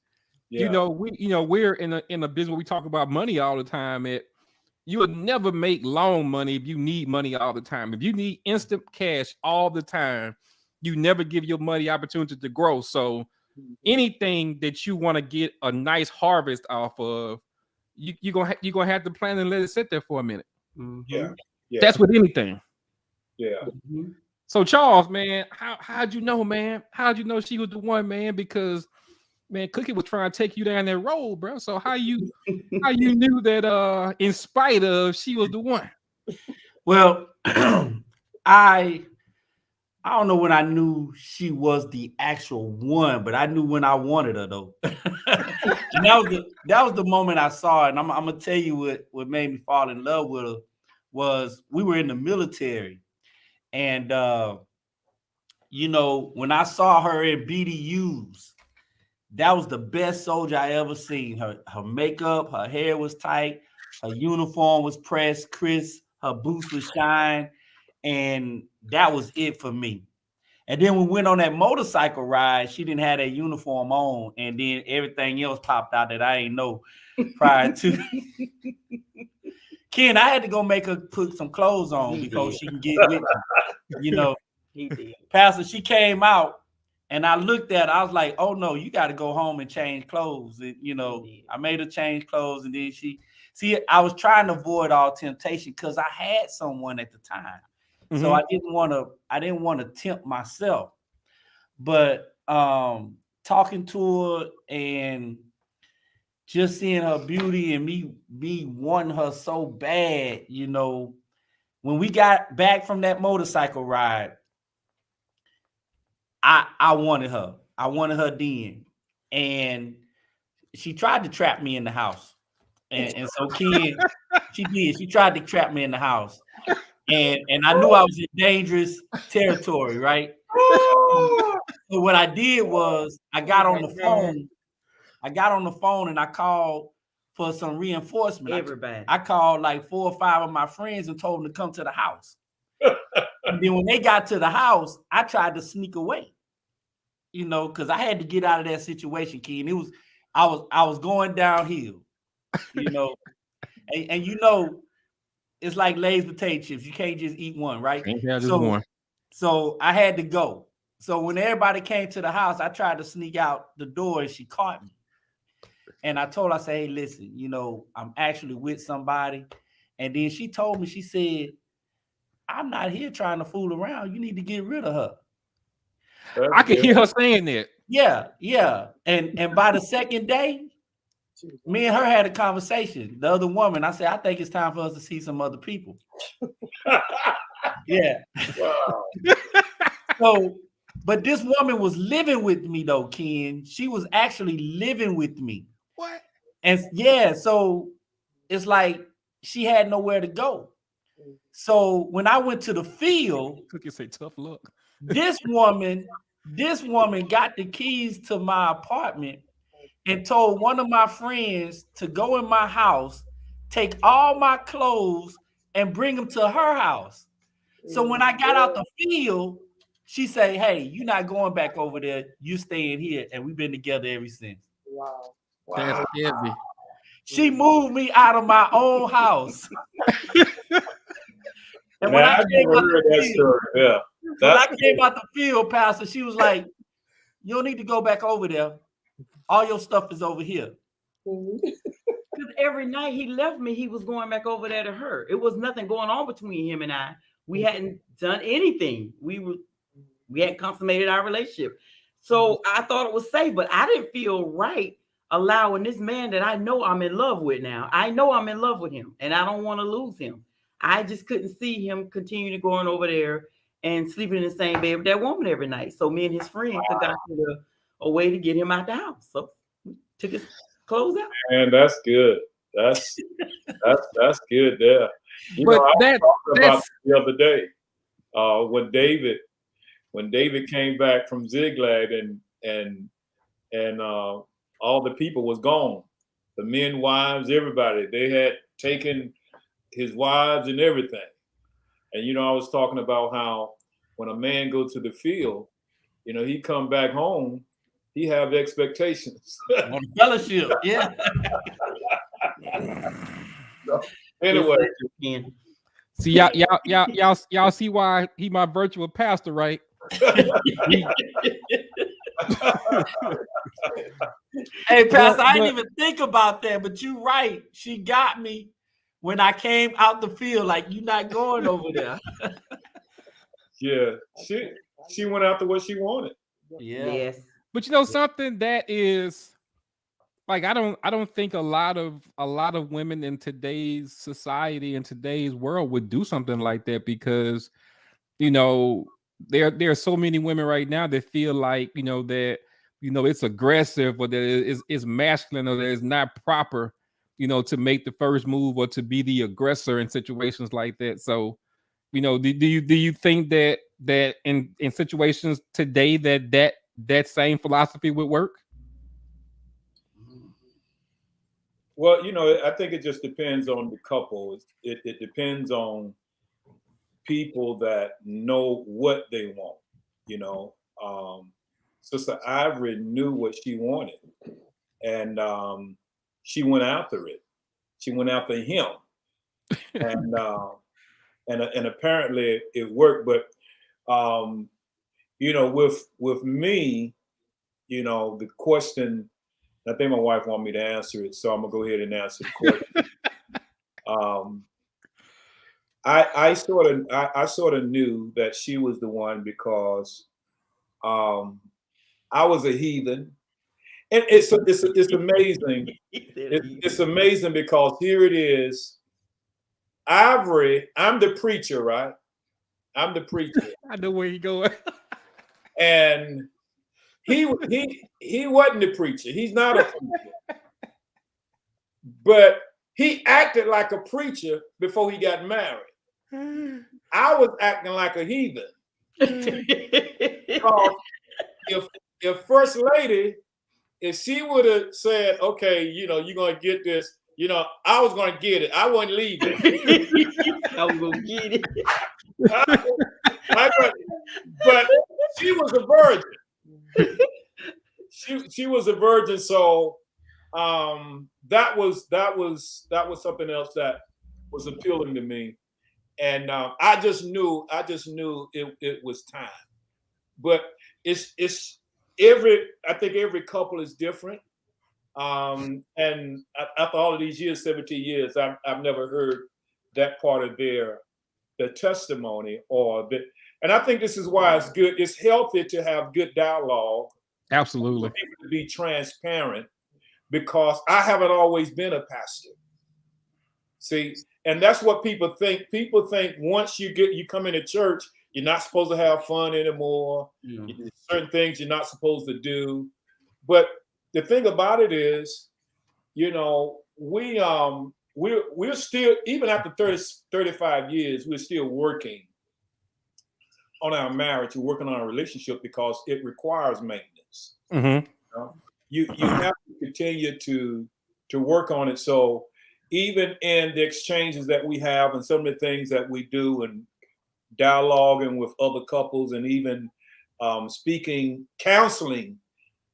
[SPEAKER 5] Yeah.
[SPEAKER 1] We're in a business where we talk about money all the time. You would never make long money if you need money all the time. If you need instant cash all the time, you never give your money opportunity to grow. So anything that you want to get a nice harvest off of, you're gonna have to plan and let it sit there for a minute.
[SPEAKER 5] Yeah. Yeah.
[SPEAKER 1] That's with anything.
[SPEAKER 5] Yeah.
[SPEAKER 1] So Charles, man, how'd you know, man? How'd you know she was the one, man? Because man, Cookie was trying to take you down that road, bro. So how you knew that in spite of she was the one?
[SPEAKER 2] Well, I don't know when I knew she was the actual one, but I knew when I wanted her though. And that was the moment I saw it. And I'm gonna tell you what made me fall in love with her was we were in the military, and when I saw her in BDUs, that was the best soldier I ever seen. Her makeup, her hair was tight, her uniform was pressed, crisp, her boots was shine, and that was it for me. And then we went on that motorcycle ride. She didn't have that uniform on, and then everything else popped out that I ain't know prior to. Ken, I had to go make her put some clothes on before she can get with me.
[SPEAKER 3] He did.
[SPEAKER 2] Pastor, she came out, and I looked at her. I was like, "Oh no, you got to go home and change clothes." And, I made her change clothes, and then I was trying to avoid all temptation because I had someone at the time. So I didn't want to tempt myself, but talking to her and just seeing her beauty and me wanting her so bad, when we got back from that motorcycle ride, I wanted her. I wanted her then, and she tried to trap me in the house, and so Ken, she did. She tried to trap me in the house. And I knew I was in dangerous territory, right? So what I did was I got on the phone. And I called for some reinforcement.
[SPEAKER 3] Everybody.
[SPEAKER 2] I called like 4 or 5 of my friends and told them to come to the house. And then when they got to the house, I tried to sneak away, because I had to get out of that situation, Ken. I was going downhill, and it's like Lay's potato chips. You can't just eat one, right? So I had to go. So when everybody came to the house, I tried to sneak out the door and she caught me. And I told her, I said, "Hey, listen, I'm actually with somebody." And then she told me, she said, "I'm not here trying to fool around. You need to get rid of her."
[SPEAKER 1] I can hear her saying that.
[SPEAKER 2] Yeah. And by the second day, me and her had a conversation. The other woman, I said, "I think it's time for us to see some other people." Yeah.
[SPEAKER 5] Wow.
[SPEAKER 2] So, but this woman was living with me though, Ken. She was actually living with me.
[SPEAKER 1] What?
[SPEAKER 2] And yeah, so it's like she had nowhere to go. So when I went to the field,
[SPEAKER 1] Cookie say tough luck.
[SPEAKER 2] this woman got the keys to my apartment and told one of my friends to go in my house, take all my clothes, and bring them to her house. So when I got out the field, she said, "Hey, you're not going back over there. You staying here." And we've been together ever since.
[SPEAKER 4] Wow.
[SPEAKER 1] That's heavy.
[SPEAKER 2] She moved me out of my own house. And when I came out the field, when I came out the field, Pastor, she was like, "You don't need to go back over there. All your stuff is over here."
[SPEAKER 3] Because every night he left me, he was going back over there to her. It was nothing going on between him and I. We hadn't done anything. We had consummated our relationship. So I thought it was safe, but I didn't feel right allowing this man that I know I'm in love with now. I know I'm in love with him and I don't want to lose him. I just couldn't see him continuing going over there and sleeping in the same bed with that woman every night. So me and his friend could got a way to get him out the house. So we took his clothes out.
[SPEAKER 5] And that's good. That's good there.
[SPEAKER 1] But
[SPEAKER 5] I was talking about the other day when David came back from Ziklag and all the people was gone, the men, wives, everybody. They had taken his wives and everything. And I was talking about how when a man goes to the field, he come back home, he have expectations.
[SPEAKER 2] On fellowship, yeah.
[SPEAKER 5] So, anyway,
[SPEAKER 1] See, y'all see why he my virtual pastor, right?
[SPEAKER 2] Hey, Pastor, I didn't even think about that, but you're right. She got me when I came out the field, like, you're not going over there.
[SPEAKER 5] Yeah, she went after what she wanted.
[SPEAKER 2] Yeah.
[SPEAKER 3] Yes.
[SPEAKER 1] But something that is like I don't think a lot of women in today's society, in today's world, would do something like that, because there are so many women right now that feel like that it's aggressive, or that it's masculine, or that it's not proper to make the first move or to be the aggressor in situations like that. So do you think that in situations today that same philosophy would work?
[SPEAKER 5] Well, I think it just depends on the couple. It depends on people that know what they want. Sister Ivory knew what she wanted, and she went after it. She went after him, and apparently it worked. But with me, the question. I think my wife wants me to answer it, so I'm gonna go ahead and answer the question. I sort of knew that she was the one because I was a heathen, and it's amazing. It's amazing because here it is, Ivory. I'm the preacher, right? I'm the preacher.
[SPEAKER 1] I know where you're going.
[SPEAKER 5] And he wasn't the preacher. He's not a preacher. But he acted like a preacher before he got married. I was acting like a heathen. Because if First Lady, if she would have said, okay, you're gonna get this, I was gonna get it. I wasn't leaving.
[SPEAKER 3] I was gonna get it.
[SPEAKER 5] But she was a virgin. She was a virgin, so that was something else that was appealing to me, and I just knew it was time. But I think every couple is different, and after all of these years, 17 years, I've never heard that part of their testimony and I think this is why it's good. It's healthy to have good dialogue.
[SPEAKER 1] Absolutely.
[SPEAKER 5] For people to be transparent, because I haven't always been a pastor. See, and that's what people think. People think once you come into church, you're not supposed to have fun anymore.
[SPEAKER 2] Yeah.
[SPEAKER 5] Certain things you're not supposed to do. But the thing about it is, we're still, even after 35 years, we're still working on our marriage, we're working on our relationship, because it requires maintenance.
[SPEAKER 1] Mm-hmm.
[SPEAKER 5] You have to continue to work on it. So even in the exchanges that we have and some of the things that we do and dialoguing with other couples and even speaking, counseling,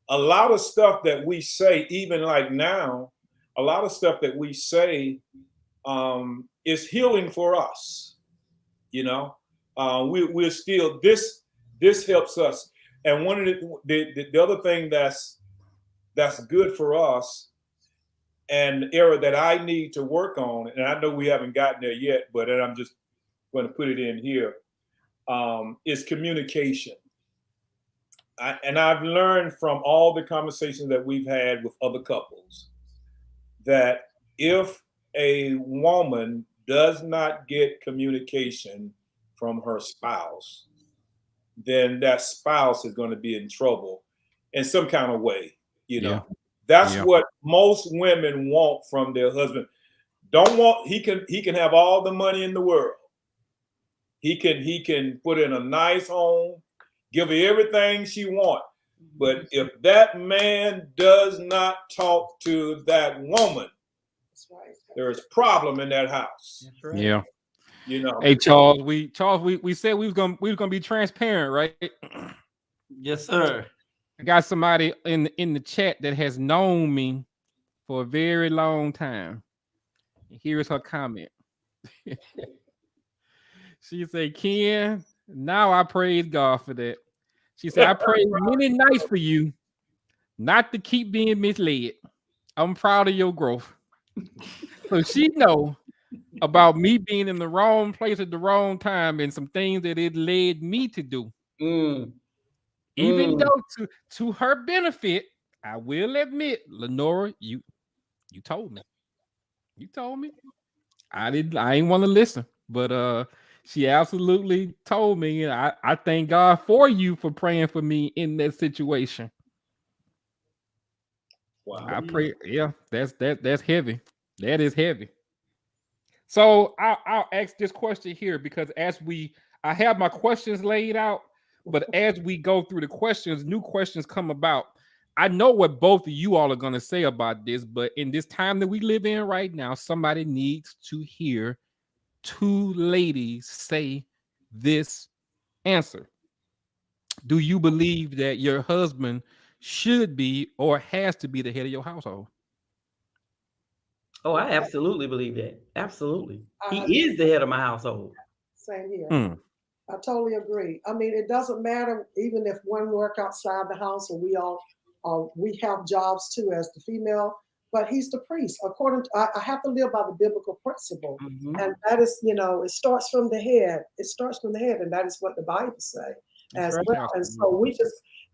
[SPEAKER 5] a lot of stuff that we say, even like now, a lot of stuff that we say is healing for us. We're still, this helps us. And one of the other thing that's good for us, and the area that I need to work on, and I know we haven't gotten there yet, but I'm just going to put it in here, is communication. And I've learned from all the conversations that we've had with other couples that if a woman does not get communication from her spouse, then that spouse is going to be in trouble in some kind of way. That's what most women want from their husband. He can have all the money in the world. He can put in a nice home, give her everything she wants. But if that man does not talk to that woman,
[SPEAKER 4] right.
[SPEAKER 5] there is problem in that house.
[SPEAKER 2] That's right.
[SPEAKER 1] Yeah.
[SPEAKER 5] You know.
[SPEAKER 1] Hey Charles, we said we was gonna be transparent, right?
[SPEAKER 2] Yes, sir.
[SPEAKER 1] I got somebody in the chat that has known me for a very long time. Here's her comment. She said, Ken, now I praise God for that. She said, I prayed many nights for you not to keep being misled. I'm proud of your growth. So she know about me being in the wrong place at the wrong time and some things that it led me to do. Even though to her benefit, I will admit, Lenora, you told me. You told me. I ain't want to listen, but she absolutely told me, and I thank God for you for praying for me in that situation.
[SPEAKER 5] Wow.
[SPEAKER 1] I pray, yeah, that's heavy. That is heavy. So I'll ask this question here because I have my questions laid out, but as we go through the questions, new questions come about. I know what both of you all are going to say about this, but in this time that we live in right now, somebody needs to hear two ladies say this answer. Do you believe that your husband should be or has to be the head of your household?
[SPEAKER 3] Oh, I absolutely believe that. Absolutely.
[SPEAKER 4] I-
[SPEAKER 3] He is the head of my household.
[SPEAKER 4] Same here.
[SPEAKER 1] Hmm.
[SPEAKER 4] I totally agree. I mean, it doesn't matter even if one work outside the house or we have jobs too as the female, but he's the priest. According to, I have to live by the biblical principle.
[SPEAKER 3] Mhm.
[SPEAKER 4] And that is, it starts from the head. It starts from the head. And that is what the Bible says
[SPEAKER 3] That's
[SPEAKER 4] as
[SPEAKER 3] right.
[SPEAKER 4] well. And so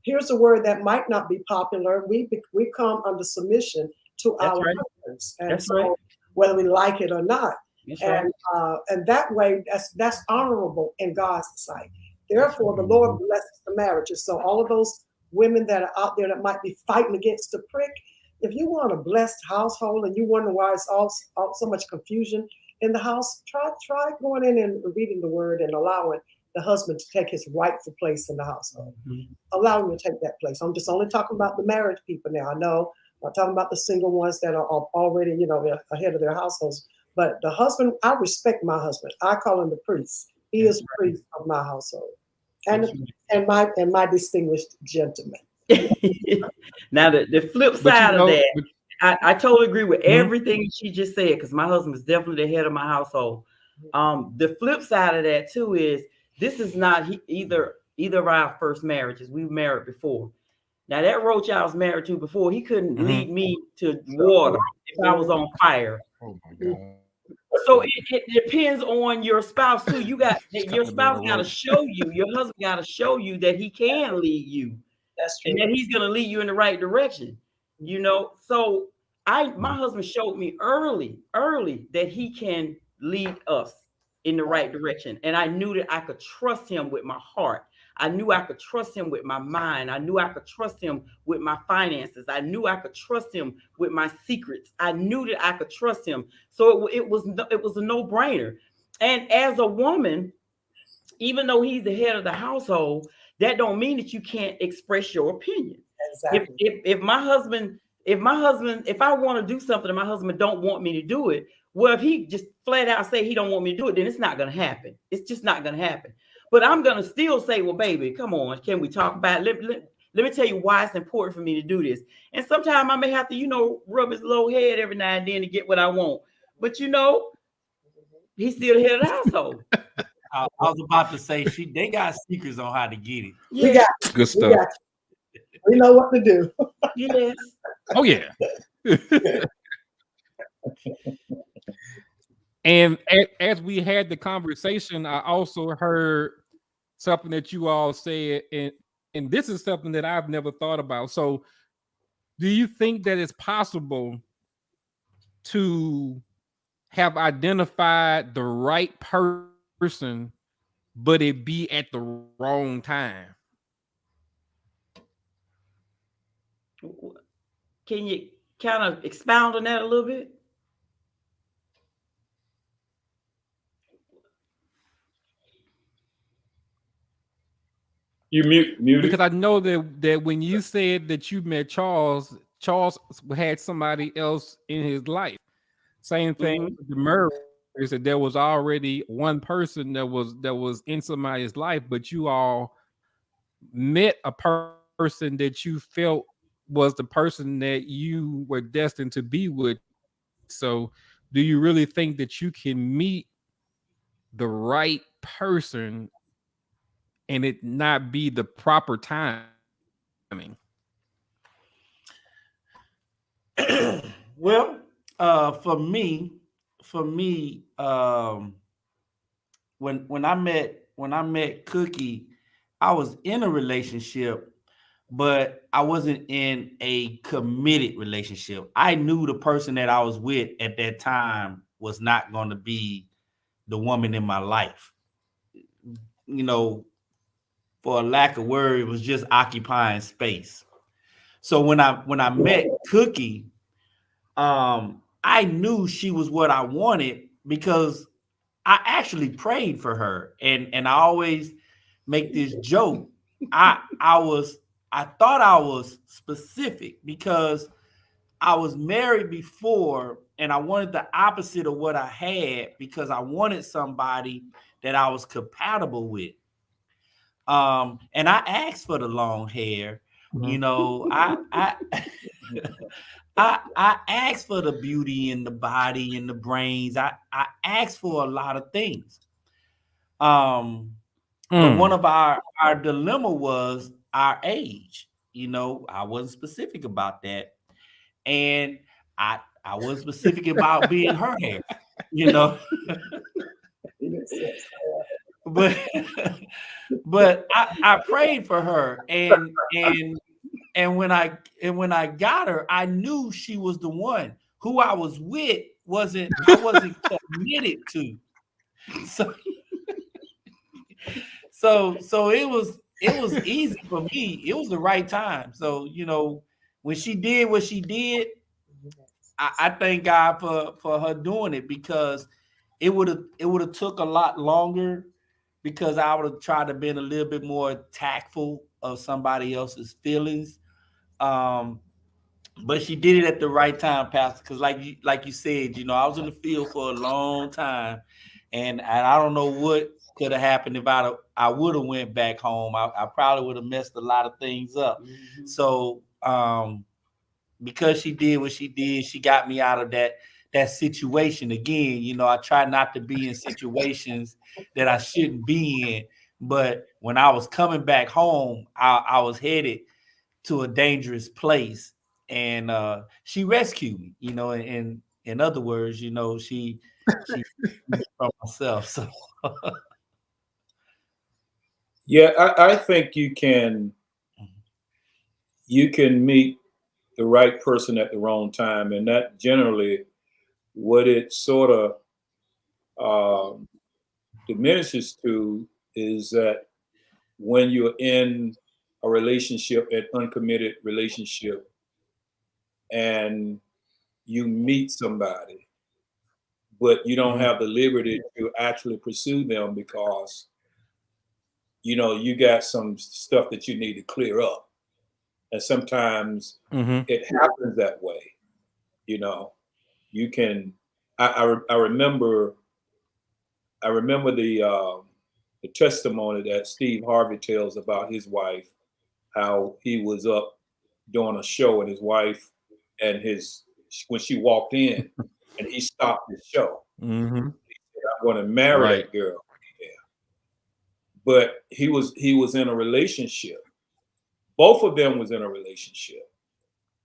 [SPEAKER 4] here's a word that might not be popular. We come under submission to
[SPEAKER 3] That's
[SPEAKER 4] our
[SPEAKER 3] right.
[SPEAKER 4] husbands. And
[SPEAKER 3] That's
[SPEAKER 4] so
[SPEAKER 3] right.
[SPEAKER 4] whether we like it or not.
[SPEAKER 3] That's right.
[SPEAKER 4] And that way, that's honorable in God's sight. Therefore, the Lord blesses the marriages. So all of those women that are out there that might be fighting against the prick, if you want a blessed household and you wonder why it's all so much confusion in the house, try going in and reading the word and allowing the husband to take his rightful place in the household. Allow him to take that place. I'm just only talking about the married people now. I know I'm talking about the single ones that are already, ahead of their households. But the husband, I respect my husband. I call him the priest. He is the priest of my household, and my distinguished gentleman.
[SPEAKER 3] Now the flip side of that, I totally agree with everything she just said because my husband is definitely the head of my household. The flip side of that too is this is not either of our first marriages. We've married before. Now that roach I was married to before, he couldn't lead me to water if I was on fire.
[SPEAKER 1] Oh my God.
[SPEAKER 3] So it depends on your spouse too. Your spouse got to show you, your husband got to show you that he can lead you.
[SPEAKER 4] That's true.
[SPEAKER 3] And that he's going to lead you in the right direction. So my husband showed me early that he can lead us in the right direction. And I knew that I could trust him with my heart. I knew I could trust him with my mind. I knew I could trust him with my finances. I knew I could trust him with my secrets. I knew that I could trust him. So it was a no-brainer. And as a woman, even though he's the head of the household, that don't mean that you can't express your opinion.
[SPEAKER 4] Exactly.
[SPEAKER 3] If I want to do something and my husband don't want me to do it, well, if he just flat out say he don't want me to do it, then it's not going to happen. It's just not going to happen. But I'm going to still say, well, baby, come on. Can we talk about it? Let me tell you why it's important for me to do this. And sometimes I may have to, rub his little head every now and then to get what I want. But, he's still the head of the household.
[SPEAKER 2] I was about to say they got secrets on how to get it.
[SPEAKER 4] We got
[SPEAKER 1] Good stuff.
[SPEAKER 4] We know what to do.
[SPEAKER 3] Yes.
[SPEAKER 1] Oh yeah. And as we had the conversation, I also heard something that you all said, and this is something that I've never thought about. So, do you think that it's possible to have identified the right person, but it be at the wrong time?
[SPEAKER 3] Can you kind of expound on that a little bit?
[SPEAKER 5] You muted.
[SPEAKER 1] Because I know that when you said that you met Charles had somebody else in his life. Same thing with the murder is that there was already one person that was in somebody's life, but you all met a person that you felt was the person that you were destined to be with. So, do you really think that you can meet the right person and it not be the proper timing?
[SPEAKER 2] Well, for me, when I met Cookie, I was in a relationship, but I wasn't in a committed relationship. I knew the person that I was with at that time was not going to be the woman in my life. You know, for a lack of word, it was just occupying space. So when I met Cookie, I knew she was what I wanted because I actually prayed for her, and I always make this joke. I thought I was specific because I was married before, and I wanted the opposite of what I had because I wanted somebody that I was compatible with. And I asked for the long hair. You know, I asked for the beauty in the body and the brains. I asked for a lot of things. But one of our dilemma was our age. You know, I wasn't specific about that. And I wasn't specific about being her hair, you know. but but I prayed for her and when I got her, I knew she was the one. Who I was with I wasn't committed to. So so it was easy for me. It was the right time. So, you know, when she did what she did, I thank God for her doing it because it would have took a lot longer because I would have tried to be a little bit more tactful of somebody else's feelings. But she did it at the right time, Pastor. Because like you said, you know, I was in the field for a long time, and I don't know what could have happened if I would have went back home. I probably would have messed a lot of things up. Mm-hmm. So because she did what she did, she got me out of that situation. Again, you know, I try not to be in situations that I shouldn't be in. But when I was coming back home, I was headed to a dangerous place, and she rescued me. You know, in other words, you know, she from myself. So
[SPEAKER 5] Yeah, I think you can meet the right person at the wrong time, and that generally what it sort of diminishes to is that when you're in a relationship, an uncommitted relationship, and you meet somebody, but you don't have the liberty to actually pursue them because you know you got some stuff that you need to clear up, and sometimes it happens that way. You know, you can. I remember the testimony that Steve Harvey tells about his wife, how he was up doing a show and his wife and when she walked in and he stopped the show. He said, I'm going to marry that girl. Yeah. But he was in a relationship. Both of them was in a relationship.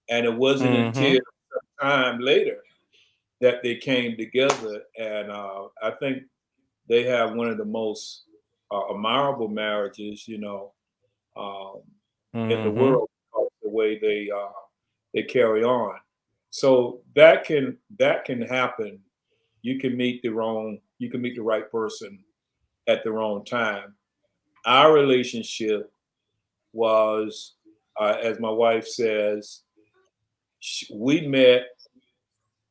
[SPEAKER 5] And it wasn't until some time later that they came together. And I think they have one of the most admirable marriages, you know, in the world, the way they carry on. So that can happen. You can meet the right person at the wrong time. Our relationship was, as my wife says, we met.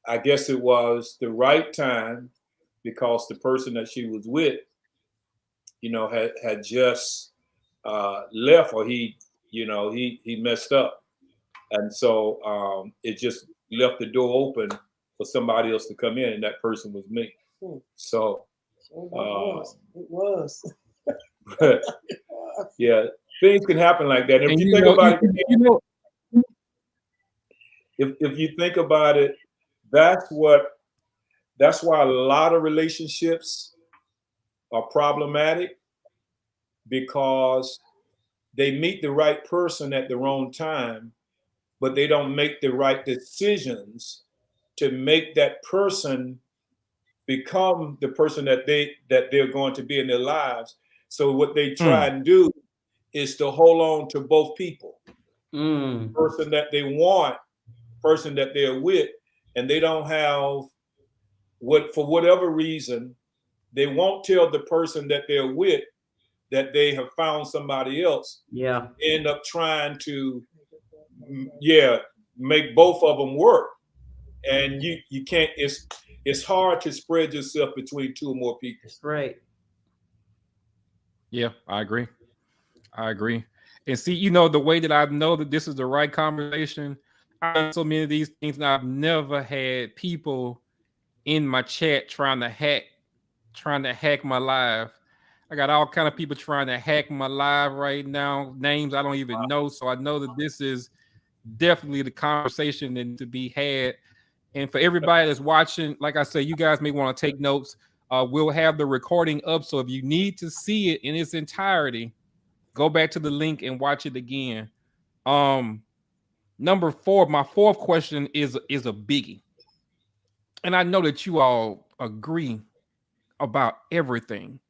[SPEAKER 5] I guess it was the right time because the person that she was with, you know, had just left, or he messed up, and so it just left the door open for somebody else to come in, and that person was me. So,
[SPEAKER 4] it was.
[SPEAKER 5] but yeah, things can happen like that. And if
[SPEAKER 1] And
[SPEAKER 5] you think about it, if you think about it, that's why a lot of relationships are problematic, because they meet the right person at the wrong time, but they don't make the right decisions to make that person become the person that they're going to be in their lives. So what they try and do is to hold on to both people. Person that they want, person that they're with, and they don't have for whatever reason, they won't tell the person that they're with that they have found somebody else.
[SPEAKER 3] Yeah.
[SPEAKER 5] End up trying to make both of them work. And you can't, it's hard to spread yourself between two or more people.
[SPEAKER 3] That's right.
[SPEAKER 1] Yeah, I agree. And see, the way that I know that this is the right conversation, I've done so many of these things, and I've never had people in my chat trying to hack my live. I got all kind of people trying to hack my live right now, names I don't even know. So I know that this is definitely the conversation that to be had. And for everybody that's watching, like I said, you guys may want to take notes. We'll have the recording up, so if you need to see it in its entirety, go back to the link and watch it again. Number 4, my fourth question is a biggie. And I know that you all agree about everything.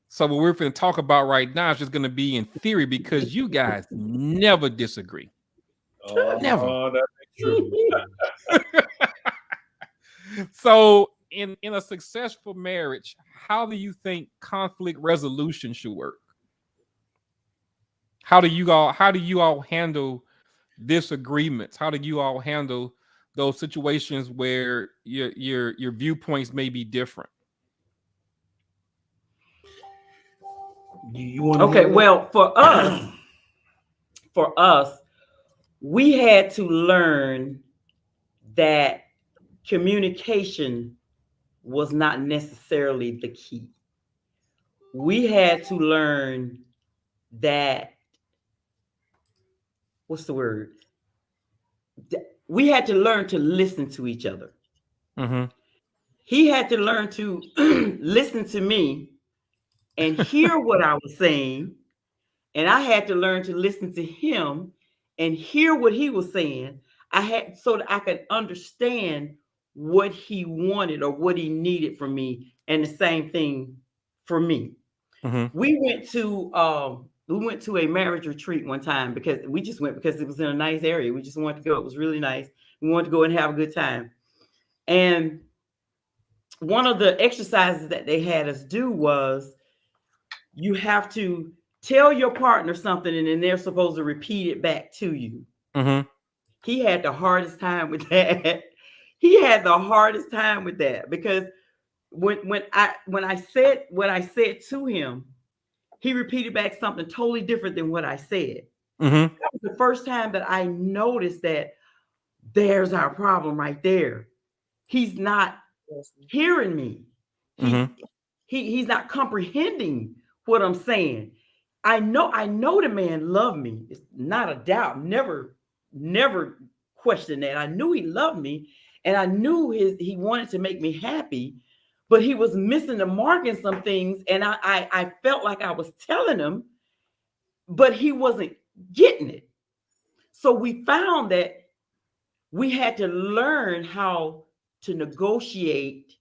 [SPEAKER 1] So what we're going to talk about right now is just going to be in theory, because you guys never disagree. Never.
[SPEAKER 5] That's true.
[SPEAKER 1] So in a successful marriage, how do you think conflict resolution should work? How do you all handle disagreements? How do you all handle those situations where your viewpoints may be different?
[SPEAKER 2] You want
[SPEAKER 3] Okay, well, for us, we had to learn that communication was not necessarily the key. We had to learn that, what's the word? We had to learn to listen to each other.
[SPEAKER 1] Mm-hmm.
[SPEAKER 3] He had to learn to listen to me and hear what I was saying. And I had to learn to listen to him and hear what he was saying. So that I could understand what he wanted or what he needed from me, and the same thing for me.
[SPEAKER 1] Mm-hmm.
[SPEAKER 3] We went to a marriage retreat one time, because we just went because it was in a nice area. We just wanted to go. It was really nice. We wanted to go and have a good time. And one of the exercises that they had us do was, you have to tell your partner something, and then they're supposed to repeat it back to you.
[SPEAKER 1] Mm-hmm.
[SPEAKER 3] He had the hardest time with that. Because when I said what I said to him, he repeated back something totally different than what I said.
[SPEAKER 1] Mm-hmm.
[SPEAKER 3] That was the first time that I noticed that there's our problem right there. He's not hearing me. He's not comprehending what I'm saying. I know the man loved me. It's not a doubt. Never questioned that. I knew he loved me, and I knew he wanted to make me happy, but he was missing the mark in some things. And I felt like I was telling him, but he wasn't getting it. So we found that we had to learn how to negotiate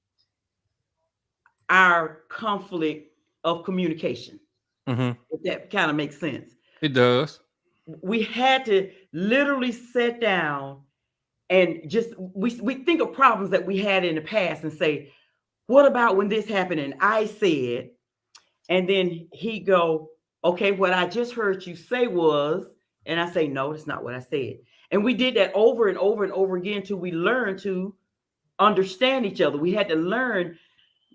[SPEAKER 3] our conflict of communication.
[SPEAKER 1] Mm-hmm.
[SPEAKER 3] If that kind of makes sense.
[SPEAKER 1] It does.
[SPEAKER 3] We had to literally sit down and just we think of problems that we had in the past and say, what about when this happened and I said, and then he go, okay, what I just heard you say was, and I say, no, that's not what I said. And we did that over and over and over again till we learned to understand each other. We had to learn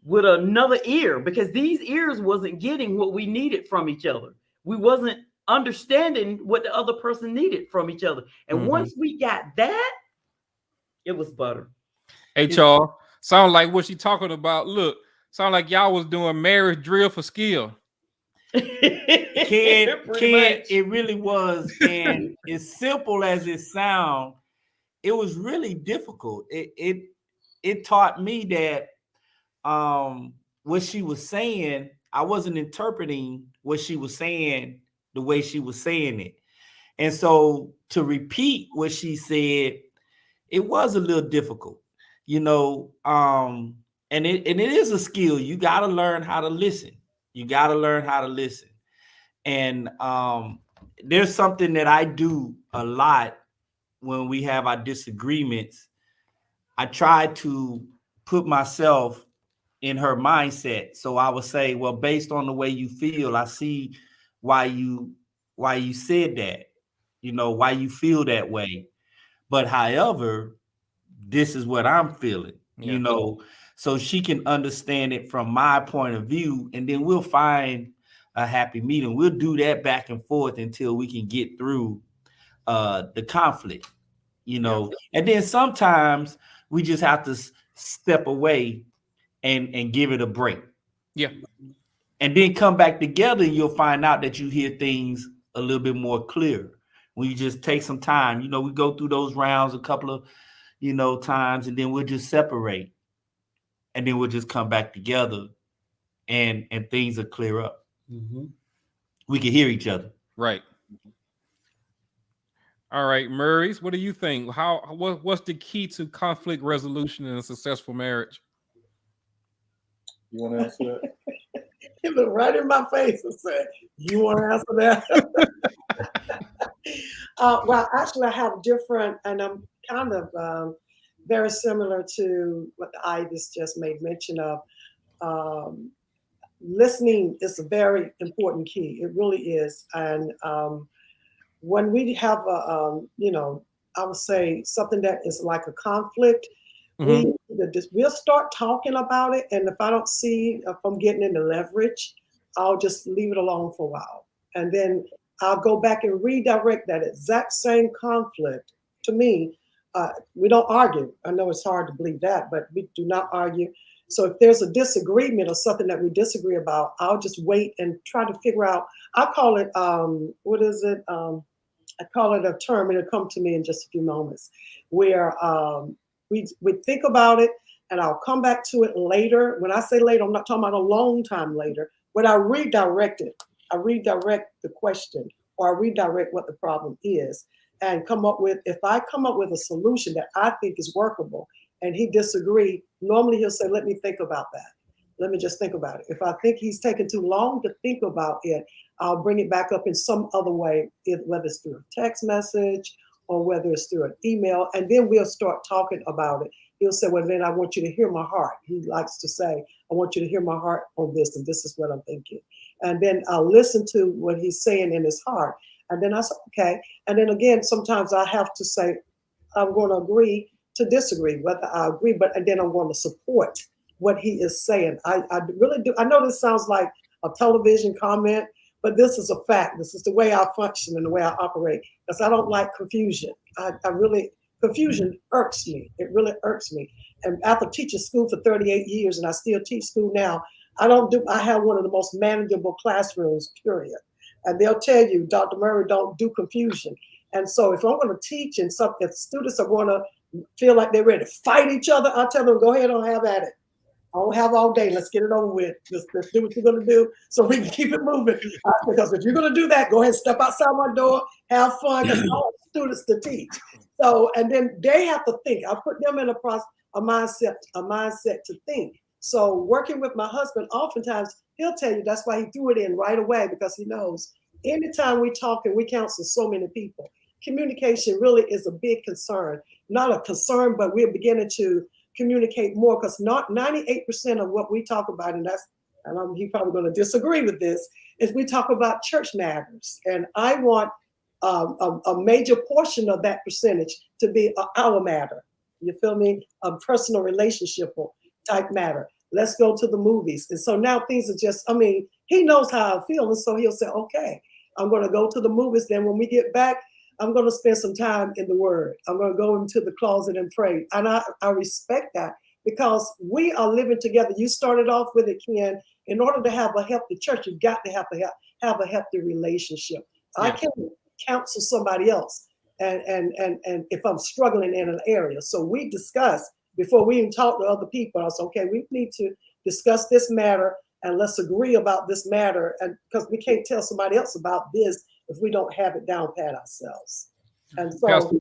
[SPEAKER 3] with another ear, because these ears wasn't getting what we needed from each other. We wasn't understanding what the other person needed from each other. And once we got that, it was butter.
[SPEAKER 1] Hey, Charles, sound like what she talking about. Look, sound like y'all was doing marriage drill for skill.
[SPEAKER 2] Ken,
[SPEAKER 3] Pretty much.
[SPEAKER 2] it really was. And as simple as it sounds, it was really difficult. It taught me that what she was saying, I wasn't interpreting what she was saying the way she was saying it. And so to repeat what she said, it was a little difficult, you know. And it is a skill. You got to learn how to listen. You got to learn how to listen. And there's something that I do a lot when we have our disagreements. I try to put myself in her mindset. So I would say, well, based on the way you feel, I see why you said that, you know, why you feel that way. But however, this is what I'm feeling, you know, so she can understand it from my point of view, and then we'll find a happy medium. We'll do that back and forth until we can get through the conflict, you know. And then sometimes we just have to step away and give it a break.
[SPEAKER 1] Yeah.
[SPEAKER 2] And then come back together, and you'll find out that you hear things a little bit more clear when you just take some time. You know, we go through those rounds a couple of, you know, times, and then we'll just separate, and then we'll just come back together, and things will clear up.
[SPEAKER 3] Mm-hmm.
[SPEAKER 2] We can hear each other.
[SPEAKER 1] Right. All right, Maurice, what do you think? What's the key to conflict resolution in a successful marriage?
[SPEAKER 5] You want to answer that?
[SPEAKER 4] He looked right in my face and said, "You want to answer that?" Well, actually, I have different, and I'm kind of very similar to what the Ivies just made mention of. Listening is a very important key. It really is. And when we have I would say something that is like a conflict, we'll start talking about it. And if I don't see if I'm getting into leverage, I'll just leave it alone for a while. And then I'll go back and redirect that exact same conflict. To me, we don't argue. I know it's hard to believe that, but we do not argue. So if there's a disagreement or something that we disagree about, I'll just wait and try to figure out. I call it, what is it? I call it a term, and it'll come to me in just a few moments, where we think about it, and I'll come back to it later. When I say later, I'm not talking about a long time later, but I redirect it. I redirect the question, or I redirect what the problem is, and if I come up with a solution that I think is workable, and he disagree, normally he'll say, "Let me think about that. Let me just think about it." If I think he's taking too long to think about it, I'll bring it back up in some other way, whether it's through a text message or whether it's through an email, and then we'll start talking about it. He'll say, "Well, then I want you to hear my heart." He likes to say, "I want you to hear my heart on this, and this is what I'm thinking." And then I'll listen to what he's saying in his heart. And then I say, "Okay." And then again, sometimes I have to say, I'm going to agree to disagree, whether I agree, and then I'm going to support what he is saying. I really do. I know this sounds like a television comment, but this is a fact. This is the way I function and the way I operate, because I don't like confusion. Confusion irks me. It really irks me. And after teaching school for 38 years, and I still teach school now, I have one of the most manageable classrooms, period. And they'll tell you, Dr. Murray, don't do confusion. And so if I'm going to teach and if students are going to feel like they're ready to fight each other, I'll tell them, "Go ahead and have at it. I don't have all day. Let's get it over with. Let's do what you're going to do so we can keep it moving." Because if you're going to do that, go ahead and step outside my door, have fun, because I want students to teach. So, and then they have to think. I put them in a mindset to think. So working with my husband, oftentimes he'll tell you that's why he threw it in right away, because he knows anytime we talk and we counsel so many people, communication really is a big concern. Not a concern, but we're beginning to communicate more, because not 98% of what we talk about, and he's probably going to disagree with this, is we talk about church matters. And I want a major portion of that percentage to be our matter. You feel me? A personal relationship type matter. Let's go to the movies. And so now things are just, he knows how I feel. And so he'll say, "Okay, I'm going to go to the movies. Then when we get back, I'm going to spend some time in the Word. I'm going to go into the closet and pray. And I respect that because we are living together. You started off with it, Ken. In order to have a healthy church, you've got to have a healthy relationship.
[SPEAKER 1] Yeah.
[SPEAKER 4] I can't counsel somebody else and if I'm struggling in an area. So we discuss before we even talk to other people. I said, okay, we need to discuss this matter and let's agree about this matter. And because we can't tell somebody else about this if we don't have it down pat ourselves. And so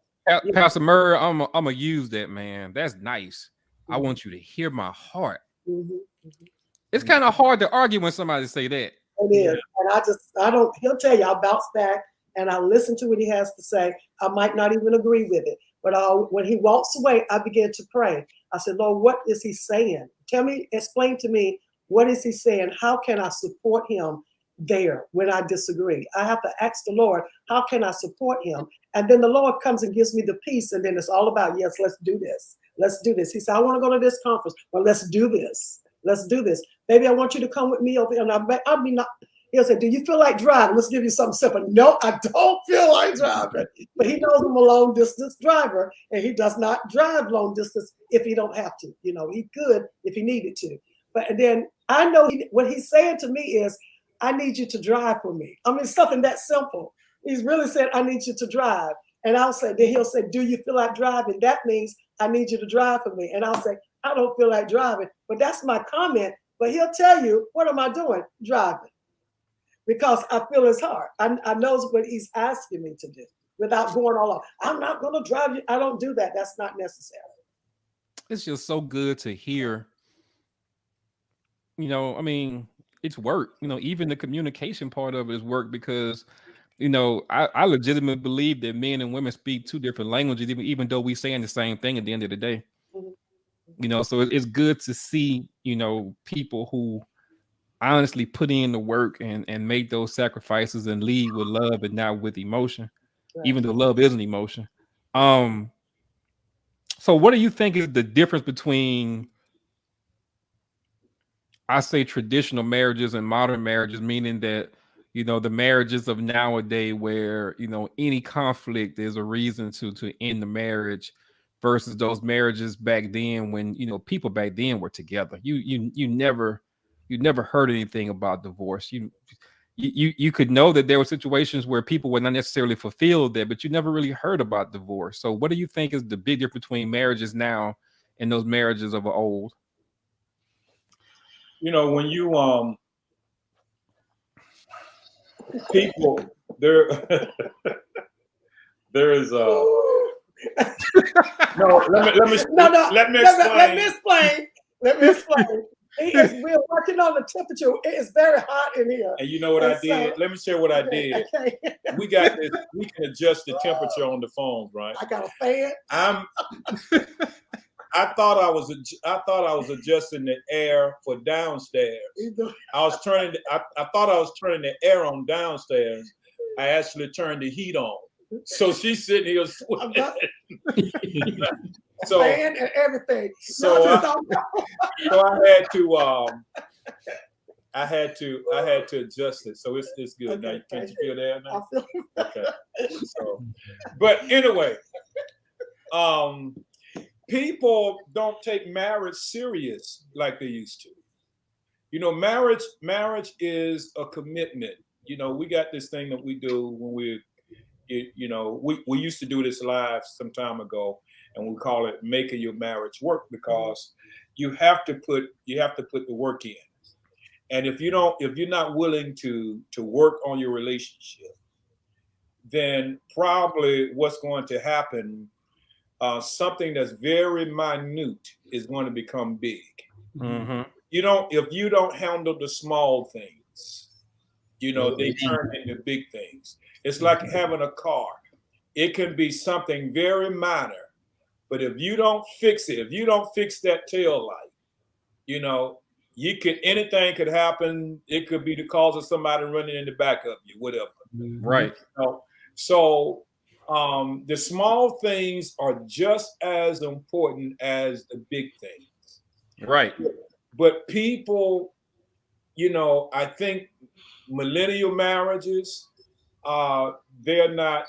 [SPEAKER 1] Pastor Murray, I'm gonna use that, man. That's nice. I want you to hear my heart. It's kind of hard to argue when somebody say that.
[SPEAKER 4] It is. And he'll tell you, I'll bounce back and I'll listen to what he has to say. I might not even agree with it. But when he walks away, I begin to pray. I said, Lord, what is he saying? Explain to me, what is he saying? How can I support him there when I disagree? I have to ask the Lord, how can I support him? And then the Lord comes and gives me the peace. And then it's all about, yes, let's do this. Let's do this. He said, I want to go to this conference. Well, let's do this. Let's do this. Baby, I want you to come with me over here. And I'll be not. He'll say, do you feel like driving? Let's give you something simple. No, I don't feel like driving. But he knows I'm a long distance driver, and he does not drive long distance if he don't have to. You know, he could if he needed to. But then I know what he's saying to me is, I need you to drive for me. I mean, something that simple. He's really said, I need you to drive. And then he'll say, do you feel like driving? That means I need you to drive for me. And I'll say, I don't feel like driving. But that's my comment. But he'll tell you, what am I doing? Driving. Because I feel his heart. I know what he's asking me to do without going all off. I'm not going to drive you. I don't do that. That's not necessary.
[SPEAKER 1] It's just so good to hear. You know, I mean, it's work. You know, even the communication part of it is work because, you know, I legitimately believe that men and women speak two different languages, even though we saying the same thing at the end of the day. You know, so it's good to see, you know, people who honestly put in the work and make those sacrifices and lead with love and not with emotion, even though love is an emotion. So what do you think is the difference between, I say, traditional marriages and modern marriages, meaning that, you know, the marriages of nowadays where, you know, any conflict is a reason to end the marriage versus those marriages back then when, you know, people back then were together. You never heard anything about divorce. You could know that there were situations where people were not necessarily fulfilled there, but you never really heard about divorce. So what do you think is the big difference between marriages now and those marriages of old?
[SPEAKER 5] You know, when you people there there is no, let me explain.
[SPEAKER 4] We're working on the temperature. It is very hot in here.
[SPEAKER 5] And you know what I did? Let me share what I did.
[SPEAKER 4] Okay.
[SPEAKER 5] We got this. We can adjust the temperature on the phones, right?
[SPEAKER 4] I got a fan.
[SPEAKER 5] I thought I was adjusting the air for downstairs. I thought I was turning the air on downstairs. I actually turned the heat on. So she's sitting here sweating. So
[SPEAKER 4] fan and everything.
[SPEAKER 5] So I had to adjust it. So it's good. Okay, now can't you feel that now? Okay. So, but anyway, people don't take marriage serious like they used to. You know, marriage is a commitment. You know, we got this thing that we do when we used to do this live some time ago, and we call it making your marriage work, because you have to put the work in. And if you're not willing to work on your relationship, then probably what's going to happen, something that's very minute is going to become big.
[SPEAKER 1] Mm-hmm.
[SPEAKER 5] If you don't handle the small things, they turn into big things. It's like having a car. It can be something very minor, but if you don't fix it, if you don't fix that tail light, anything could happen. It could be the cause of somebody running in the back of you, whatever.
[SPEAKER 1] Right.
[SPEAKER 5] So the small things are just as important as the big things.
[SPEAKER 1] Right.
[SPEAKER 5] But people, I think millennial marriages, they're not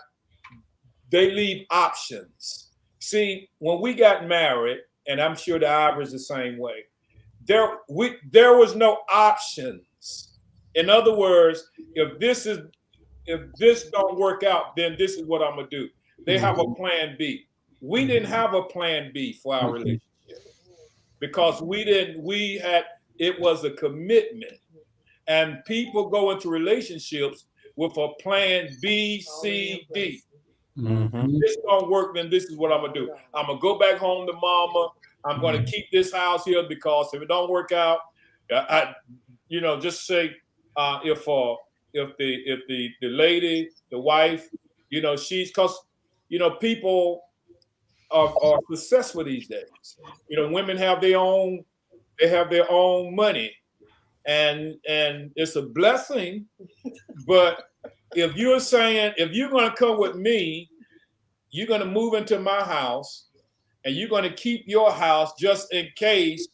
[SPEAKER 5] they leave options. See, when we got married, and I'm sure the Ivory's the same way, there was no options. In other words, if this don't work out, then this is what I'm gonna do. They have a plan B. We didn't have a plan B for our relationship because it was a commitment. And people go into relationships with a plan B, C, D.
[SPEAKER 1] Mhm.
[SPEAKER 5] This don't work, then this is what I'm gonna do. I'm gonna go back home to mama. I'm gonna keep this house here because if it don't work out, just say if the lady, the wife, she's because people are successful these days. Women have their own money, and it's a blessing. But if you're saying if you're going to come with me, you're going to move into my house, and you're going to keep your house just in case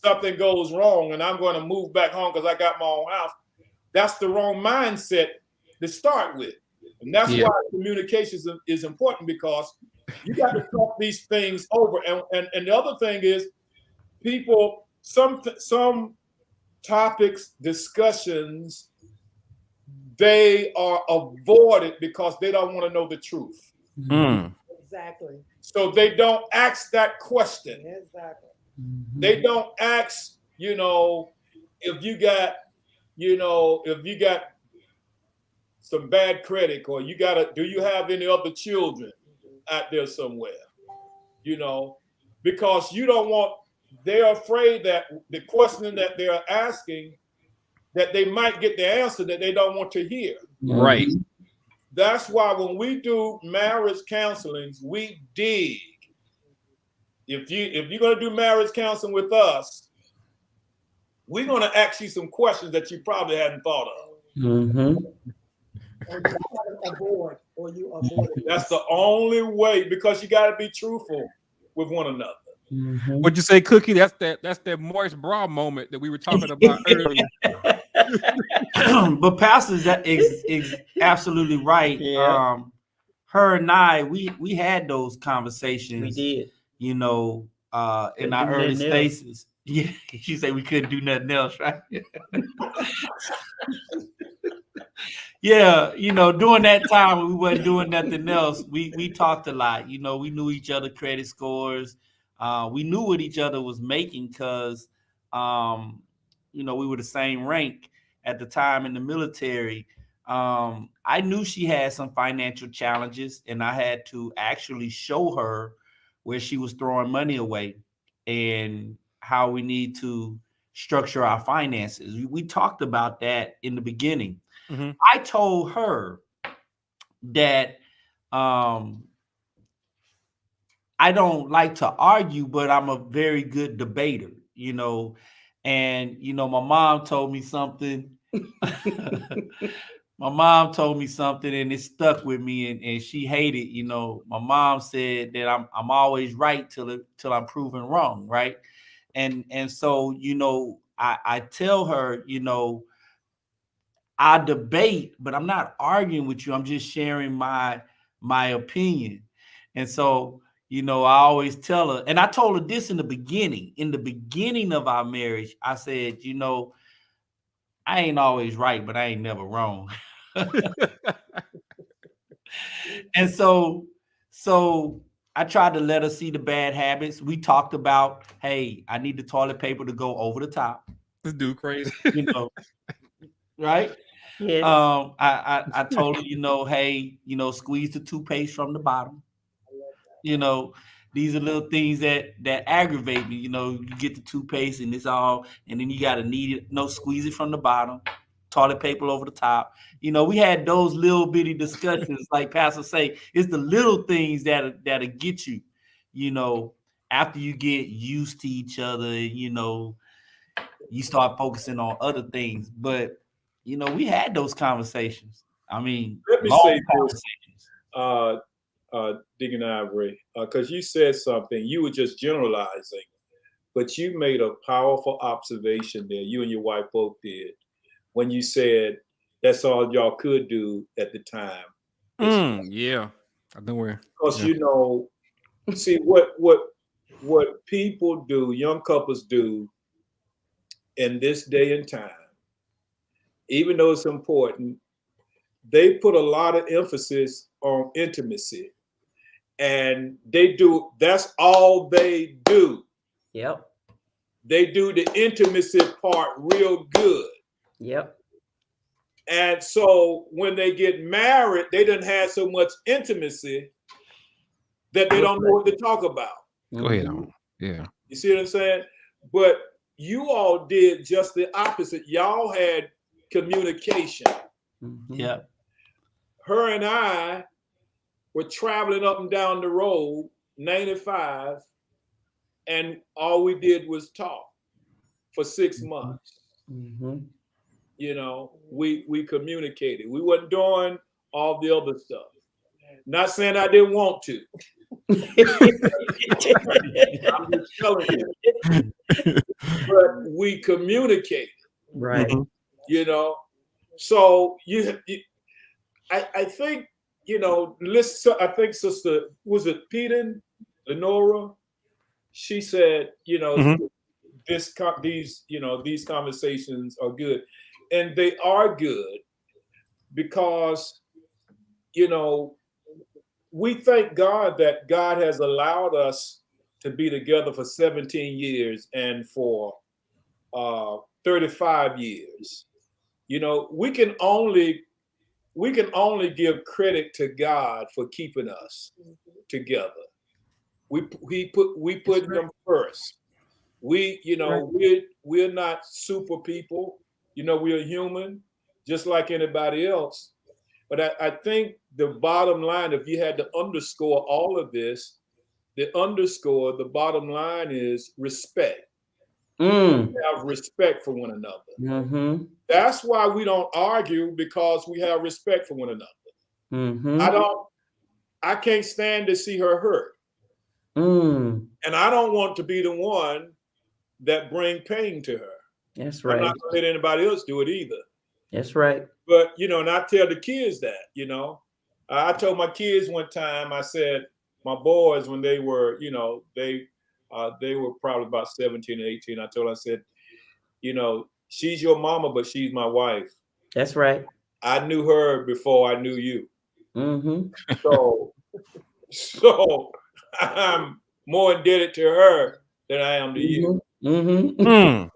[SPEAKER 5] something goes wrong, and I'm going to move back home because I got my own house. That's the wrong mindset to start with. And that's why communication is important, because you got to talk these things over. And the other thing is, people, some topics, discussions, they are avoided because they don't want to know the truth.
[SPEAKER 1] Mm.
[SPEAKER 4] Exactly.
[SPEAKER 5] So they don't ask that question.
[SPEAKER 4] Exactly.
[SPEAKER 5] They don't ask, if you got some bad credit, or do you have any other children out there somewhere? Because they're afraid that the question that they're asking, that they might get the answer that they don't want to hear.
[SPEAKER 1] Right.
[SPEAKER 5] That's why when we do marriage counselings, we dig. If you're going to do marriage counseling with us, we're going to ask you some questions that you probably hadn't thought of.
[SPEAKER 3] Mm-hmm.
[SPEAKER 4] Or you avoid.
[SPEAKER 5] That's the only way, because you got to be truthful with one another.
[SPEAKER 3] Mm-hmm.
[SPEAKER 1] What'd you say, Cookie? That's that moist bra moment that we were talking about earlier.
[SPEAKER 2] But Pastor is absolutely right.
[SPEAKER 3] Yeah.
[SPEAKER 2] Her and I, we had those conversations.
[SPEAKER 3] We did.
[SPEAKER 2] In our early stages. Yeah, she said we couldn't do nothing else, right? Yeah, during that time we wasn't doing nothing else. We talked a lot. We knew each other credit scores. We knew what each other was making because, we were the same rank at the time in the military. I knew she had some financial challenges, and I had to actually show her where she was throwing money away and how we need to structure our finances. We talked about that in the beginning.
[SPEAKER 1] Mm-hmm.
[SPEAKER 2] I told her that I don't like to argue, but I'm a very good debater, and my mom told me something. My mom told me something and it stuck with me, and she hated, my mom said that I'm always right till I'm proven wrong, right? And so, I tell her, I debate, but I'm not arguing with you. I'm just sharing my opinion. And so, I always tell her, and I told her this in the beginning of our marriage. I said, I ain't always right, but I ain't never wrong. And so I tried to let her see the bad habits. We talked about, hey, I need the toilet paper to go over the top.
[SPEAKER 1] This dude crazy.
[SPEAKER 2] Right?
[SPEAKER 3] Yes.
[SPEAKER 2] I told her, hey, squeeze the toothpaste from the bottom. These are little things that aggravate me. You get the toothpaste and it's all, and then you got to knead it, squeeze it from the bottom, toilet paper over the top. We had those little bitty discussions, like Pastor say, it's the little things that'll get you, after you get used to each other, you start focusing on other things. But, we had those conversations. I mean,
[SPEAKER 5] let me
[SPEAKER 2] long
[SPEAKER 5] say
[SPEAKER 2] conversations.
[SPEAKER 5] Deacon Ivory, because you said something, you were just generalizing, but you made a powerful observation there. You and your wife both did when you said that's all y'all could do at the time.
[SPEAKER 1] Yeah. Don't worry.
[SPEAKER 5] Because
[SPEAKER 1] Yeah.
[SPEAKER 5] you know, see what people do, young couples do in this day and time, even though it's important, they put a lot of emphasis on intimacy. And that's all they do.
[SPEAKER 3] Yep.
[SPEAKER 5] They do the intimacy part real good.
[SPEAKER 3] Yep.
[SPEAKER 5] And so when they get married, they done had so much intimacy that they don't know what to talk about.
[SPEAKER 1] Go ahead on. Yeah.
[SPEAKER 5] You see what I'm saying? But you all did just the opposite. Y'all had communication.
[SPEAKER 3] Mm-hmm.
[SPEAKER 2] Yeah.
[SPEAKER 5] Her and I were traveling up and down the road, 95, and all we did was talk for 6 months.
[SPEAKER 3] Mm-hmm.
[SPEAKER 5] You know, we communicated. We wasn't doing all the other stuff. Not saying I didn't want to. I'm just telling you. But we communicated.
[SPEAKER 3] Right.
[SPEAKER 1] Mhm.
[SPEAKER 5] You know, so I think, you know, listen. I think Sister, was it Peden, Lenora? She said, you know,
[SPEAKER 1] Mhm.
[SPEAKER 5] these conversations are good, and they are good because, you know, we thank God that God has allowed us to be together for 17 years and for 35 years. You know, we can only give credit to God for keeping us together. We put him first. We, you know, we're not super people. You know, we're human, just like anybody else. But I think the bottom line, if you had to underscore all of this, the bottom line is respect.
[SPEAKER 3] Mm.
[SPEAKER 5] Have respect for one another.
[SPEAKER 3] Mm-hmm.
[SPEAKER 5] That's why we don't argue, because we have respect for one another.
[SPEAKER 3] Mm-hmm.
[SPEAKER 5] I can't stand to see her hurt.
[SPEAKER 3] Mm.
[SPEAKER 5] And I don't want to be the one that bring pain to her.
[SPEAKER 3] That's
[SPEAKER 5] I'm
[SPEAKER 3] right.
[SPEAKER 5] not gonna let anybody else do it either.
[SPEAKER 3] That's right.
[SPEAKER 5] But, you know, and I tell the kids that, you know, I told my kids one time, I said, my boys, when they were, you know, they were probably about 17 or 18. I told them, I said, you know, she's your mama, but she's my wife.
[SPEAKER 3] That's right.
[SPEAKER 5] I knew her before I knew you.
[SPEAKER 3] Mm-hmm.
[SPEAKER 5] So I'm more indebted to her than I am to you.
[SPEAKER 3] Mm-hmm.
[SPEAKER 1] Mm.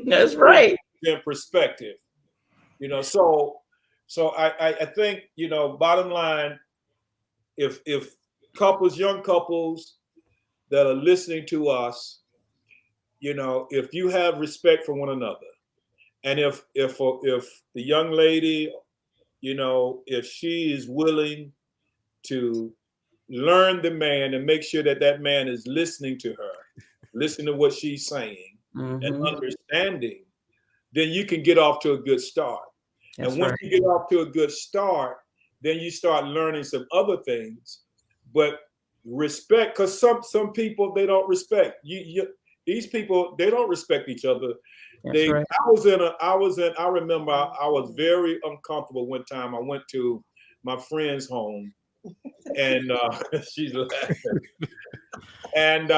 [SPEAKER 3] That's right.
[SPEAKER 5] In perspective, you know, so I think, you know, bottom line, if young couples that are listening to us, you know, if you have respect for one another, and if the young lady, you know, if she is willing to learn the man and make sure that that man is listening to her, listening to what she's saying, and
[SPEAKER 3] Mm-hmm.
[SPEAKER 5] understanding, then you can get off to a good start.
[SPEAKER 3] That's
[SPEAKER 5] and once
[SPEAKER 3] right.
[SPEAKER 5] you get off to a good start, then you start learning some other things. But respect, because some people, they don't respect you. These people, they don't respect each other.
[SPEAKER 3] That's right.
[SPEAKER 5] I remember I was very uncomfortable one time. I went to my friend's home, and she's laughing. And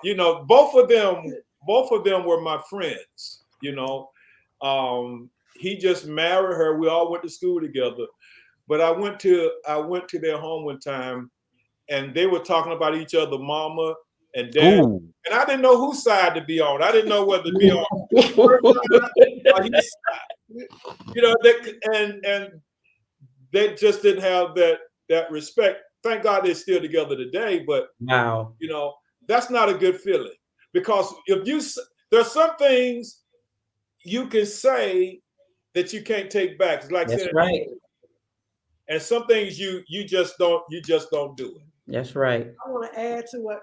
[SPEAKER 5] you know, both of them were my friends. You know, he just married her. We all went to school together. But I went to their home one time, and they were talking about each other, mama and dad.
[SPEAKER 1] Ooh.
[SPEAKER 5] And I didn't know whose side to be on. I didn't know whether to be on her side or his side. You know, and they just didn't have that respect. Thank God they're still together today, but
[SPEAKER 3] Wow.
[SPEAKER 5] you know, that's not a good feeling, because there's some things you can say that you can't take back. It's like
[SPEAKER 3] That's
[SPEAKER 5] saying,
[SPEAKER 3] right.
[SPEAKER 5] and some things you just don't do it.
[SPEAKER 3] That's right.
[SPEAKER 4] I want to add to what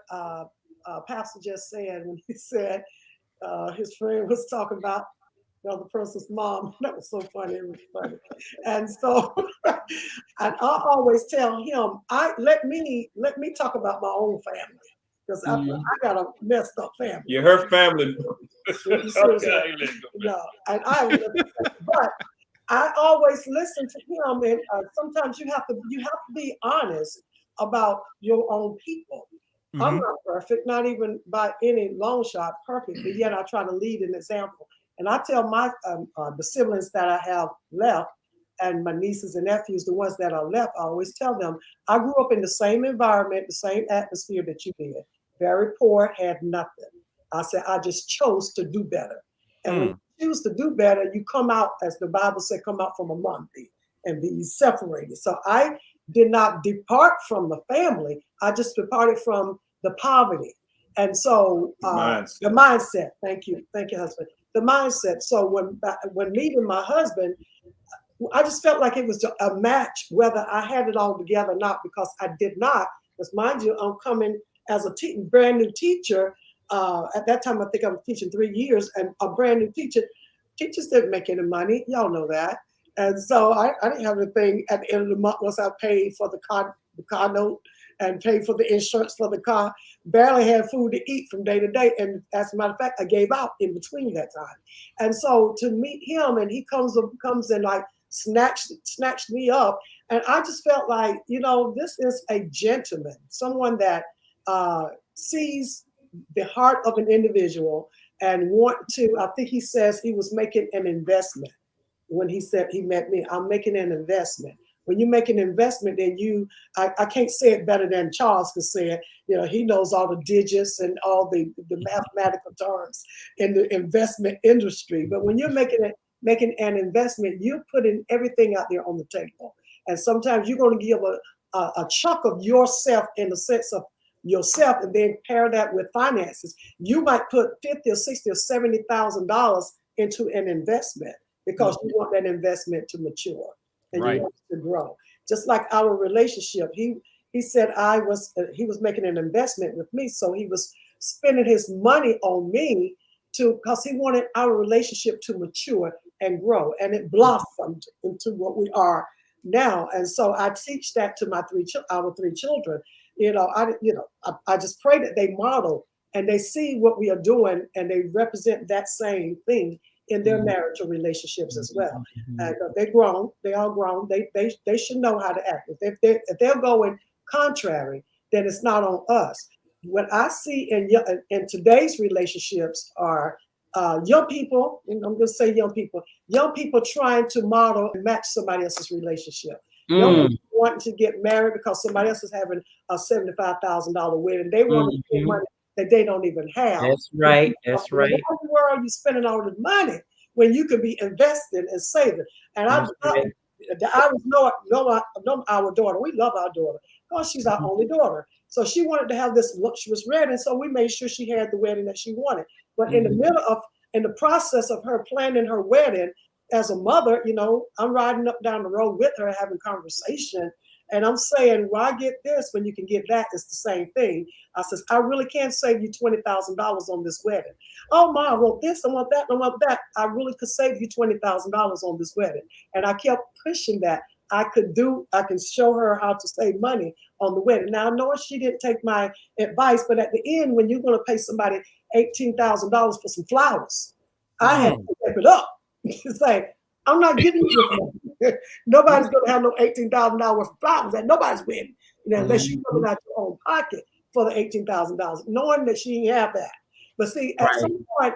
[SPEAKER 4] Pastor just said when he said his friend was talking about the other person's mom. That was so funny. It was funny. And so, and I always tell him, let me talk about my own family, because I got a messed up family.
[SPEAKER 5] Yeah, her family.
[SPEAKER 4] No, and but I always listen to him, and sometimes you have to be honest about your own people. I'm not perfect, not even by any long shot perfect, but yet I try to lead an example. And I tell my the siblings that I have left, and my nieces and nephews, the ones that are left, I always tell them, I grew up in the same environment, the same atmosphere that you did. Very poor, had nothing. I said, I just chose to do better. And when you choose to do better, you come out, as the Bible said, come out from among thee and be separated. So I did not depart from the family. I just departed from the poverty. And so the mindset, thank you, husband. The mindset. So when meeting my husband, I just felt like it was a match, whether I had it all together or not, because I did not. Because mind you, I'm coming as a brand new teacher. At that time, I think I was teaching 3 years, and a brand new teacher. Teachers didn't make any money. Y'all know that. And so I didn't have anything at the end of the month once I paid for the car note and paid for the insurance for the car. Barely had food to eat from day to day. And as a matter of fact, I gave out in between that time. And so to meet him, and he comes and like snatched me up. And I just felt like, this is a gentleman, someone that sees the heart of an individual and I think he says he was making an investment. When he said he met me, I'm making an investment. When you make an investment, then I can't say it better than Charles could say it. He knows all the digits and all the mathematical terms in the investment industry. But when you're making an investment, you're putting everything out there on the table. And sometimes you're going to give a chunk of yourself in the sense of yourself, and then pair that with finances. You might put $50,000 or $60,000 or $70,000 into an investment because you want that investment to mature and you want it to grow. Just like our relationship, he said he was making an investment with me, so he was spending his money on me because he wanted our relationship to mature and grow, and it blossomed into what we are now. And so I teach that to our 3 children. I just pray that they model and they see what we are doing, and they represent that same thing in their marital relationships as well. And they're grown, they all grown. They should know how to act. If they're going contrary, then it's not on us. What I see in today's relationships are young people, and I'm going to say young people trying to model and match somebody else's relationship. Young people wanting to get married because somebody else is having a $75,000 wedding. They want to get money that they don't even have.
[SPEAKER 3] That's right. That's right.
[SPEAKER 4] Why in the world are you spending all this money when you could be investing and saving? And I know our daughter. We love our daughter because she's our only daughter. So she wanted to have this luxurious wedding. So we made sure she had the wedding that she wanted. But in the process of her planning her wedding, as a mother, I'm riding up down the road with her, having conversation. And I'm saying, well, I get this when you can get that. It's the same thing. I says, I really can't save you $20,000 on this wedding. Oh, Ma, I want this, I want that, I want that. I really could save you $20,000 on this wedding. And I kept pushing that. I can show her how to save money on the wedding. Now, I know she didn't take my advice, but at the end, when you're going to pay somebody $18,000 for some flowers, I had to step it up. It's like, I'm not giving you this money. Nobody's going to have no $18,000 worth of flowers at nobody's wedding, unless you're coming out your own pocket for the $18,000, knowing that she didn't have that. But see, at some point,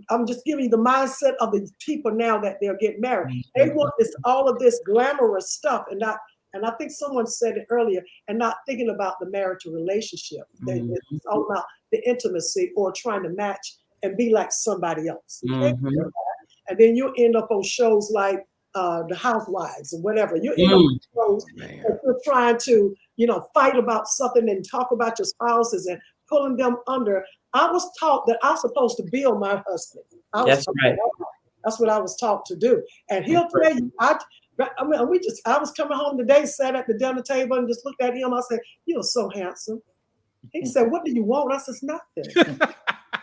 [SPEAKER 4] I'm just giving you the mindset of the people now that they're getting married. They want all of this glamorous stuff, and I think someone said it earlier, and not thinking about the marital relationship. It's all about the intimacy or trying to match and be like somebody else. And then you end up on shows like The Housewives or whatever. You end up on shows that you're trying to, fight about something and talk about your spouses and pulling them under. I was taught that I'm supposed to build my husband. That's right. That's what I was taught to do. And he'll tell you, I was coming home today, sat at the dinner table and just looked at him. I said, "You're so handsome." He said, "What do you want?" I said, "Nothing."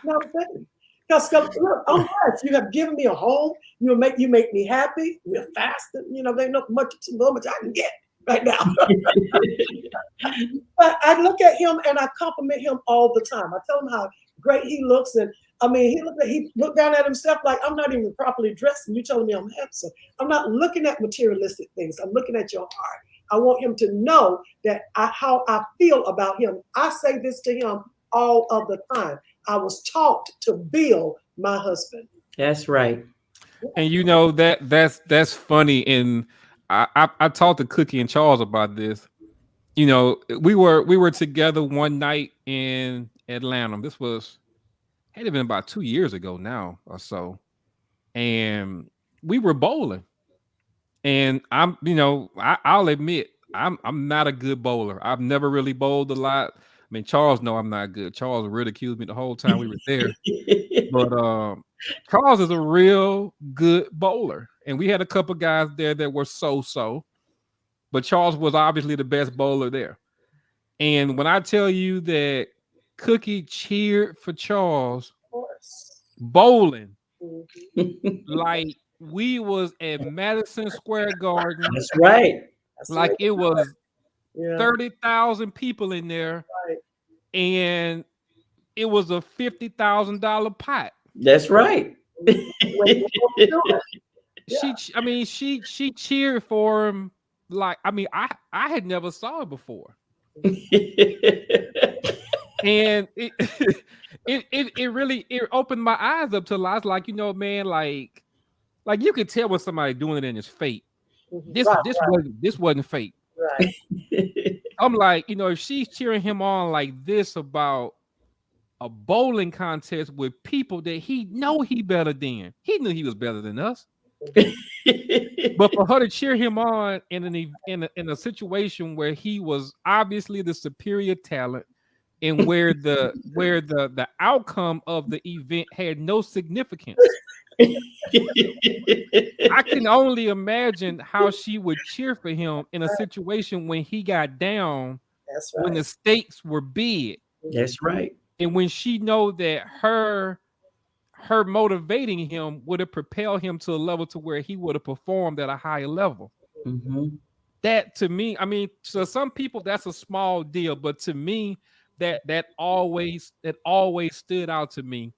[SPEAKER 4] Nothing. Because look, I'm blessed. You have given me a home. You make me happy. We're fasting. There's not much I can get right now. But I look at him and I compliment him all the time. I tell him how great he looks, and he looked down at himself like, I'm not even properly dressed, and you're telling me I'm handsome. I'm not looking at materialistic things. I'm looking at your heart. I want him to know that how I feel about him. I say this to him all of the time. I was taught to build my husband.
[SPEAKER 3] That's right.
[SPEAKER 1] And you know that's funny. And I talked to Cookie and Charles about this. You know, we were together one night in Atlanta. This was had been about 2 years ago now or so, and we were bowling. And I'm, you know, I'll admit I'm not a good bowler. I've never really bowled a lot. I mean, Charles know I'm not good. Charles ridiculed me the whole time we were there. But Charles is a real good bowler, and we had a couple guys there that were so. But Charles was obviously the best bowler there. And when I tell you that Cookie cheered for Charles
[SPEAKER 4] Of course.
[SPEAKER 1] bowling,
[SPEAKER 4] Mhm.
[SPEAKER 1] like we was at Madison Square Garden,
[SPEAKER 3] That's right.
[SPEAKER 4] That's the
[SPEAKER 1] like
[SPEAKER 4] way
[SPEAKER 1] it
[SPEAKER 4] to do
[SPEAKER 1] was
[SPEAKER 4] Yeah.
[SPEAKER 1] 30,000 people in there,
[SPEAKER 4] Right.
[SPEAKER 1] and it was a $50,000 pot.
[SPEAKER 3] That's right.
[SPEAKER 4] Way to do it. Yeah.
[SPEAKER 1] She cheered for him. Like, I mean, I had never saw it before. And it really opened my eyes up to I was like, you know, man, like you could tell when somebody doing it in his fate.
[SPEAKER 4] Mhm.
[SPEAKER 1] This wasn't fake.
[SPEAKER 4] Right.
[SPEAKER 1] I'm like, you know, if she's cheering him on like this about a bowling contest with people that he know he better than, he knew he was better than us. But for her to cheer him on in a situation where he was obviously the superior talent, and where the outcome of the event had no significance, I can only imagine how she would cheer for him in a situation when he got down,
[SPEAKER 4] That's
[SPEAKER 1] when
[SPEAKER 4] right.
[SPEAKER 1] the stakes were big,
[SPEAKER 3] That's right.
[SPEAKER 1] and when she know that her motivating him would have propelled him to a level to where he would have performed at a higher level.
[SPEAKER 3] Mhm.
[SPEAKER 1] That to me, I mean, to some people that's a small deal, but to me, that always stood out to me,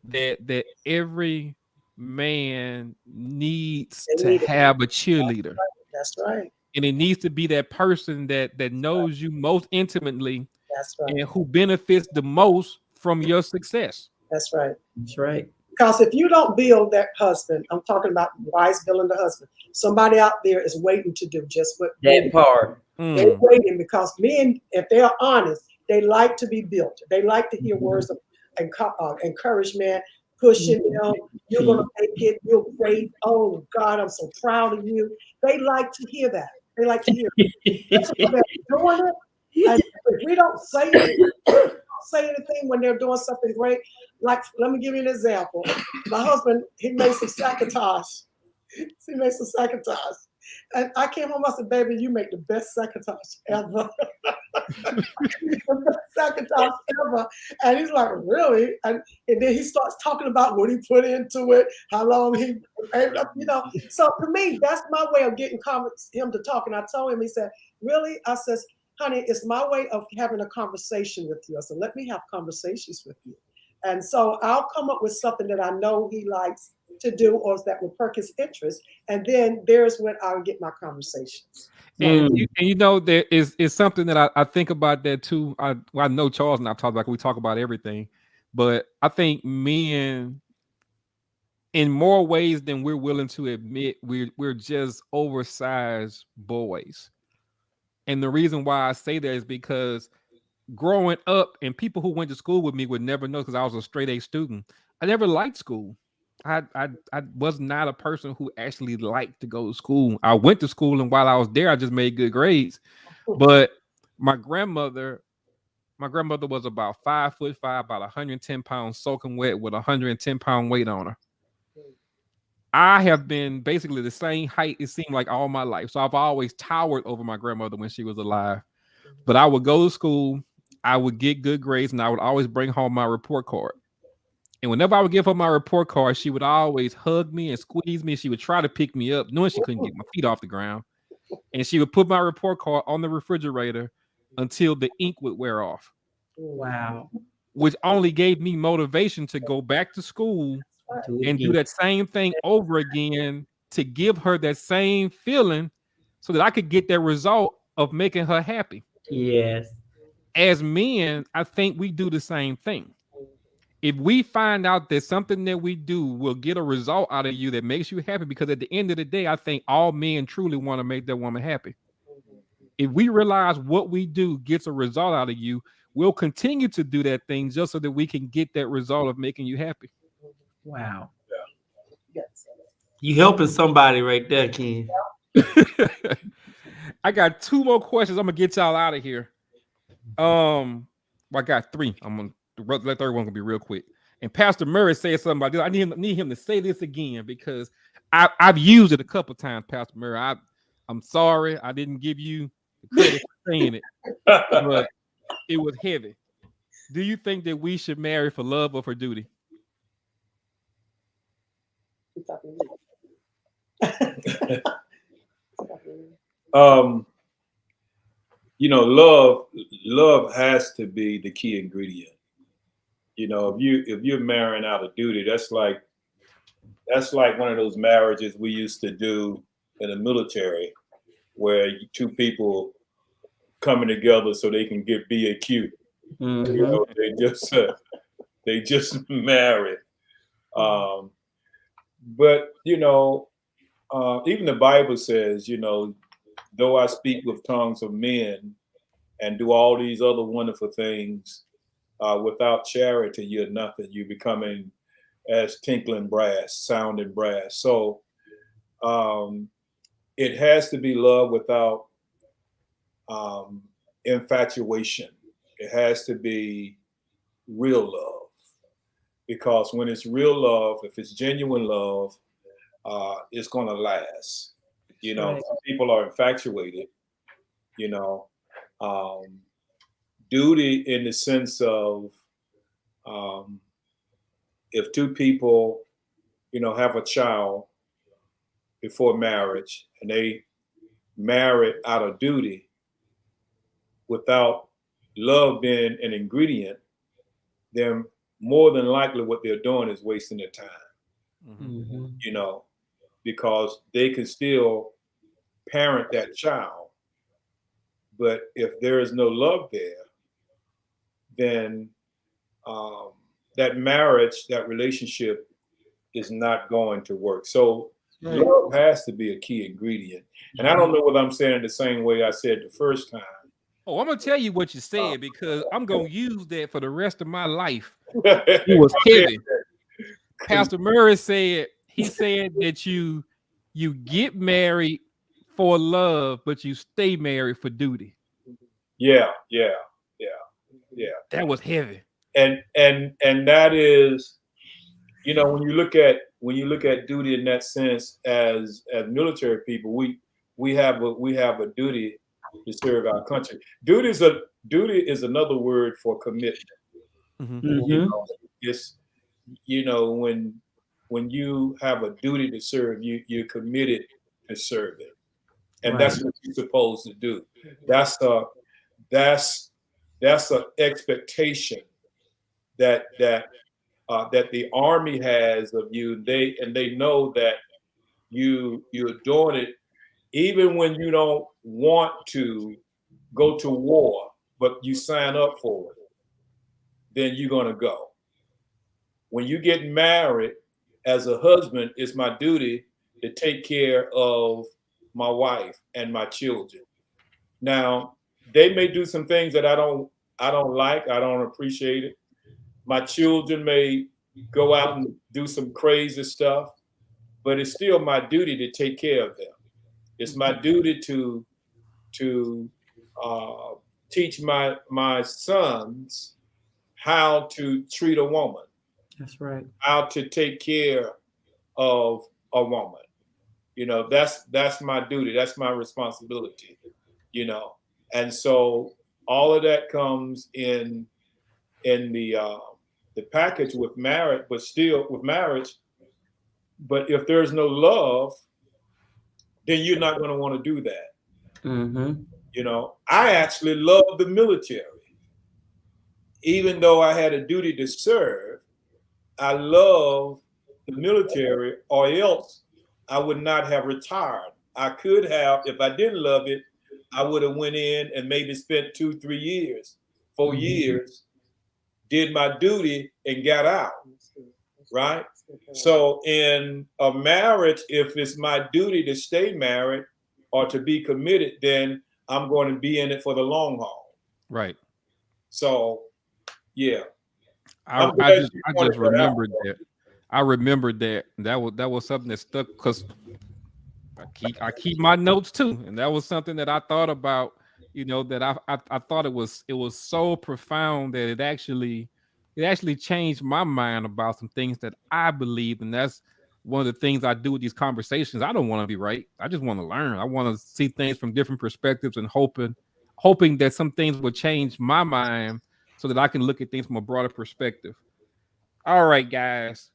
[SPEAKER 1] that every man needs
[SPEAKER 4] They
[SPEAKER 1] to
[SPEAKER 4] need it.
[SPEAKER 1] have a cheerleader,
[SPEAKER 4] That's right.
[SPEAKER 1] and it needs to be that person that knows you most intimately
[SPEAKER 4] That's right.
[SPEAKER 1] and who benefits the most from your success.
[SPEAKER 4] That's right.
[SPEAKER 3] That's right.
[SPEAKER 4] Because if you don't build that husband, I'm talking about wives building the husband. Somebody out there is waiting to do just what
[SPEAKER 3] That part.
[SPEAKER 4] they're waiting, because men, if they're honest, they like to be built. They like to hear words of encouragement, pushing them. You're gonna make it. You're great. Oh God, I'm so proud of you. They like to hear that. They like to hear it. Especially when they're doing it. And if we don't say anything when they're doing something great, like, let me give you an example. My husband, he made some sacotage. He made some sacotage. And I came home, I said, baby, you make the best sacotage ever. The best sacotage ever. And he's like, really? And then he starts talking about what he put into it, how long he, you know. So to me, that's my way of getting him to talk. And I told him, he said, really? I says, honey, it's my way of having a conversation with you. I said, let me have conversations with you. And so I'll come up with something that I know he likes to do or that will perk his interest. And then there's when I'll get my conversations.
[SPEAKER 1] And you know, there is something that I think about that too. I know Charles and I've talked about, we talk about everything, but I think men, in more ways than we're willing to admit, we're just oversized boys. And the reason why I say that is because growing up, and people who went to school with me would never know, because I was a straight A student, I never liked school. I was not a person who actually liked to go to school. I went to school, and while I was there, I just made good grades. But my grandmother was about 5'5", about 110 pounds, soaking wet, with 110-pound weight on her. I have been basically the same height, it seemed like, all my life. So I've always towered over my grandmother when she was alive. But I would go to school, I would get good grades, and I would always bring home my report card. And whenever I would give her my report card, she would always hug me and squeeze me. She would try to pick me up, knowing she couldn't get my feet off the ground. And she would put my report card on the refrigerator until the ink would wear off.
[SPEAKER 3] Wow.
[SPEAKER 1] Which only gave me motivation to go back to school and do that same thing over again, to give her that same feeling, so that I could get that result of making her happy.
[SPEAKER 3] Yes.
[SPEAKER 1] As men, I think we do the same thing. If we find out that something that we do will get a result out of you that makes you happy, because at the end of the day, I think all men truly want to make their woman happy. If we realize what we do gets a result out of you, we'll continue to do that thing just so that we can get that result of making you happy.
[SPEAKER 3] Wow.
[SPEAKER 4] Yes.
[SPEAKER 2] You helping somebody right there, Ken.
[SPEAKER 1] I got 2 more questions. I'm gonna get y'all out of here. Well, I got 3. I'm gonna the third one gonna be real quick. And Pastor Murray said something about this. I need him to say this again because I've used it a couple times, Pastor Murray. I'm sorry I didn't give you the credit for saying it, but it was heavy. Do you think that we should marry for love or for duty?
[SPEAKER 5] You know, love has to be the key ingredient. You know, if you're marrying out of duty, that's like one of those marriages we used to do in the military, where 2 people coming together so they can get BAQ.
[SPEAKER 3] Mhm.
[SPEAKER 5] You know, they just married. But you know, even the Bible says, you know, though I speak with tongues of men and do all these other wonderful things, without charity, you're nothing. You're becoming as tinkling brass, sounding brass. So it has to be love without infatuation. It has to be real love, because when it's real love, if it's genuine love, it's going to last. You know,
[SPEAKER 3] Right.
[SPEAKER 5] some people are infatuated. You know, duty in the sense of if 2 people, you know, have a child before marriage and they married out of duty without love being an ingredient, then more than likely what they're doing is wasting their time,
[SPEAKER 3] Mhm.
[SPEAKER 5] you know, because they can still parent that child. But if there is no love there, then that marriage, that relationship is not going to work. So
[SPEAKER 3] Right.
[SPEAKER 5] love has to be a key ingredient. And I don't know whether I'm saying it the same way I said the first time.
[SPEAKER 1] Oh, I'm gonna tell you what you said because I'm gonna use that for the rest of my life. It was heavy. Pastor Murray said that you get married for love, but you stay married for duty.
[SPEAKER 5] Yeah.
[SPEAKER 1] That was heavy.
[SPEAKER 5] And that is, you know, when you look at duty in that sense, as military people, we have a duty to serve our country. Duty is another word for commitment.
[SPEAKER 1] Mhm.
[SPEAKER 5] You
[SPEAKER 3] Mhm.
[SPEAKER 5] know, it's, you know, when you have a duty to serve, you're committed to serve it, and
[SPEAKER 3] Right.
[SPEAKER 5] that's what you're supposed to do. That's a that's an expectation that the Army has of you. They know that you're doing it even when you don't want to go to war, but you sign up for it. Then you're gonna go. When you get married, as a husband, it's my duty to take care of my wife and my children. Now, they may do some things that I don't like, I don't appreciate it. My children may go out and do some crazy stuff, but it's still my duty to take care of them. It's my duty to uh, teach my sons how to treat a woman,
[SPEAKER 3] That's right.
[SPEAKER 5] how to take care of a woman. You know, that's my duty. That's my responsibility. You know, and so all of that comes in the package with marriage, but still with marriage. But if there's no love, then you're not going to want to do that.
[SPEAKER 3] Mhm.
[SPEAKER 5] You know, I actually love the military. Even though I had a duty to serve, I love the military, or else I would not have retired I could have, if I didn't love it, I would have went in and maybe spent 2, 3 years, 4 years, did my duty and got out, right? So in a marriage, if it's my duty to stay married or to be committed, then I'm going to be in it for the long haul.
[SPEAKER 1] Right.
[SPEAKER 5] So, yeah.
[SPEAKER 1] I just remembered that. I remembered that was something that stuck because I keep my notes too, and that was something that I thought about. You know, that I thought it was so profound that it actually changed my mind about some things that I believe, and that's one of the things I do with these conversations. I don't want to be right. I just want to learn. I want to see things from different perspectives and hoping that some things will change my mind so that I can look at things from a broader perspective. All right, guys.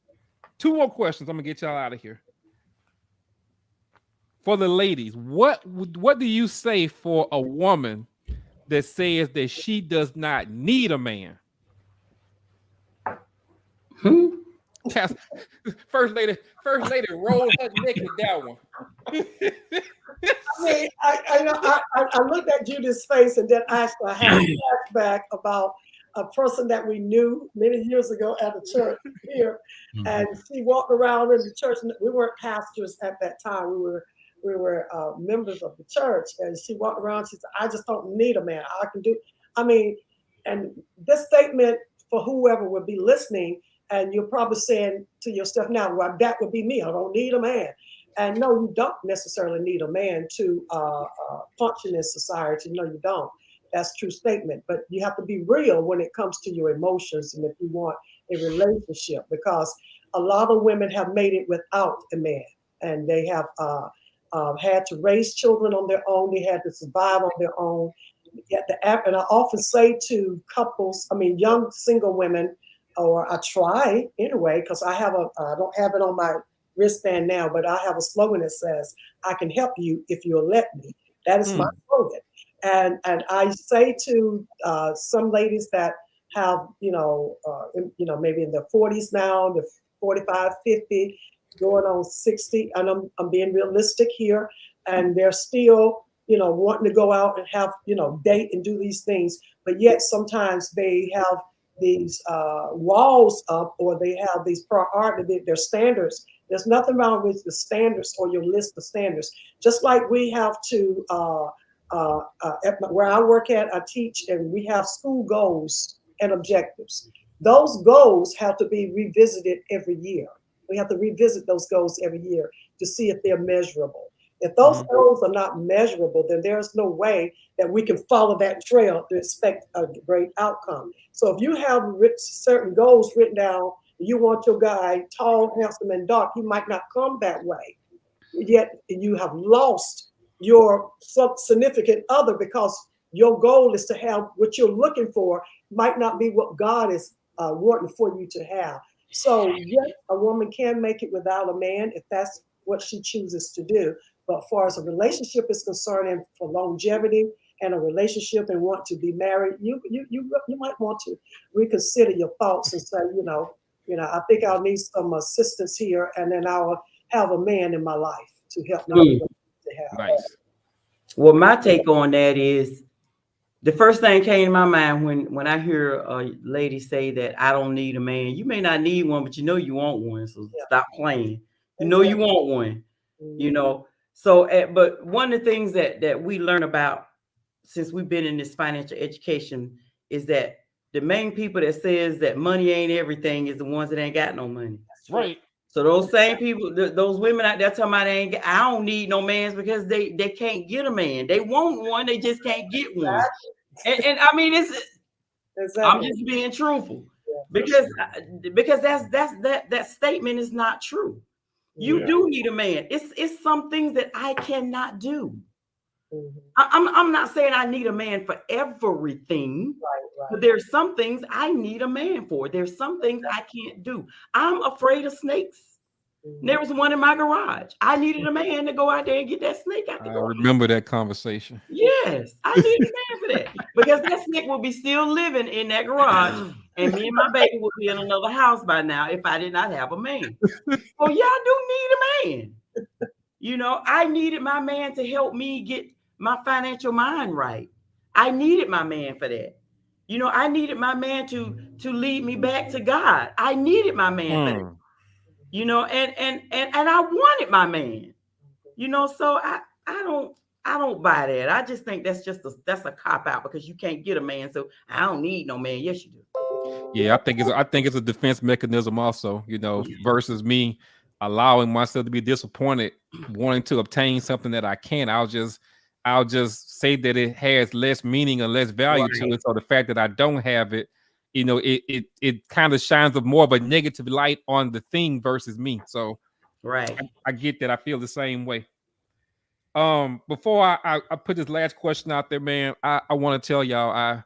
[SPEAKER 1] 2 more questions. I'm gonna get y'all out of here. For the ladies, what do you say for a woman that says that she does not need a man? First lady rolled her neck with that one.
[SPEAKER 4] I mean, I looked at Judith's face, and then I had a flashback about a person that we knew many years ago at a church here, and she walked around in the church. We weren't pastors at that time. We were members of the church, and she walked around. She said, "I just don't need a man. I can do." I mean, and this statement for whoever would be listening, and you're probably saying to yourself now, "Well, that would be me. I don't need a man." And no, you don't necessarily need a man to function in society. No, you don't. That's a true statement. But you have to be real when it comes to your emotions and if you want a relationship, because a lot of women have made it without a man, and they have had to raise children on their own. They had to survive on their own. And I often say to couples, I mean, young single women, or I try anyway, because I don't have it on my wristband now, but I have a slogan that says, "I can help you if you'll let me." That is my slogan. And I say to some ladies that have, maybe in their 40s now, they're 45, 50, going on 60, and I'm being realistic here, and they're still, wanting to go out and have, date and do these things, but yet sometimes they have these walls up, or they have these their standards. There's nothing wrong with the standards or your list of standards. Just like we have to, where I work at, I teach, and we have school goals and objectives. Those goals have to be revisited every year. We have to revisit those goals every year to see if they're measurable. If those goals are not measurable, then there's no way that we can follow that trail to expect a great outcome. So if you have certain goals written down, you want your guy tall, handsome, and dark, you might not come that way. Yet you have lost your significant other because your goal is to have what you're looking for might not be what God is wanting for you to have. So yes, a woman can make it without a man if that's what she chooses to do. But as far as a relationship is concerned, and for longevity and a relationship and want to be married, you might want to reconsider your thoughts and say, I think I'll need some assistance here, and then I'll have a man in my life to help me to have.
[SPEAKER 1] Nice.
[SPEAKER 3] Well, my take on that is the first thing came to my mind when I hear a lady say that I don't need a man. You may not need one, but you want one. So stop playing. You want one. So, but one of the things that we learn about since we've been in this financial education is that the main people that says that money ain't everything is the ones that ain't got no money.
[SPEAKER 1] Right.
[SPEAKER 3] So those same people, those women out there talking about I don't need no man because they can't get a man. They want one, they just can't get one. And I mean, I'm just being truthful because that statement is not true. You do need a man. It's some things that I cannot do. I'm not saying I need a man for everything, but there's some things I need a man for. There's some things I can't do. I'm afraid of snakes. There was one in my garage. I needed a man to go out there and get that snake out the garage.
[SPEAKER 1] I remember that conversation.
[SPEAKER 3] Yes, I needed a man for that because that snake will be still living in that garage, and me and my baby would be in another house by now if I did not have a man. Well, yeah, I do need a man. You know, I needed my man to help me get my financial mind right. I needed my man for that. You know, I needed my man to lead me back to God. I needed my man for that. You know, and I wanted my man. You know, so I don't buy that. I just think that's a cop out because you can't get a man. So I don't need no man. Yes, you do.
[SPEAKER 1] Yeah, I think it's a defense mechanism also, you know, versus me allowing myself to be disappointed, wanting to obtain something that I can't. I'll just say that it has less meaning or less value to it. So the fact that I don't have it, you know, it kind of shines a more of a negative light on the thing versus me. So I get that. I feel the same way. Before I put this last question out there, man, I want to tell y'all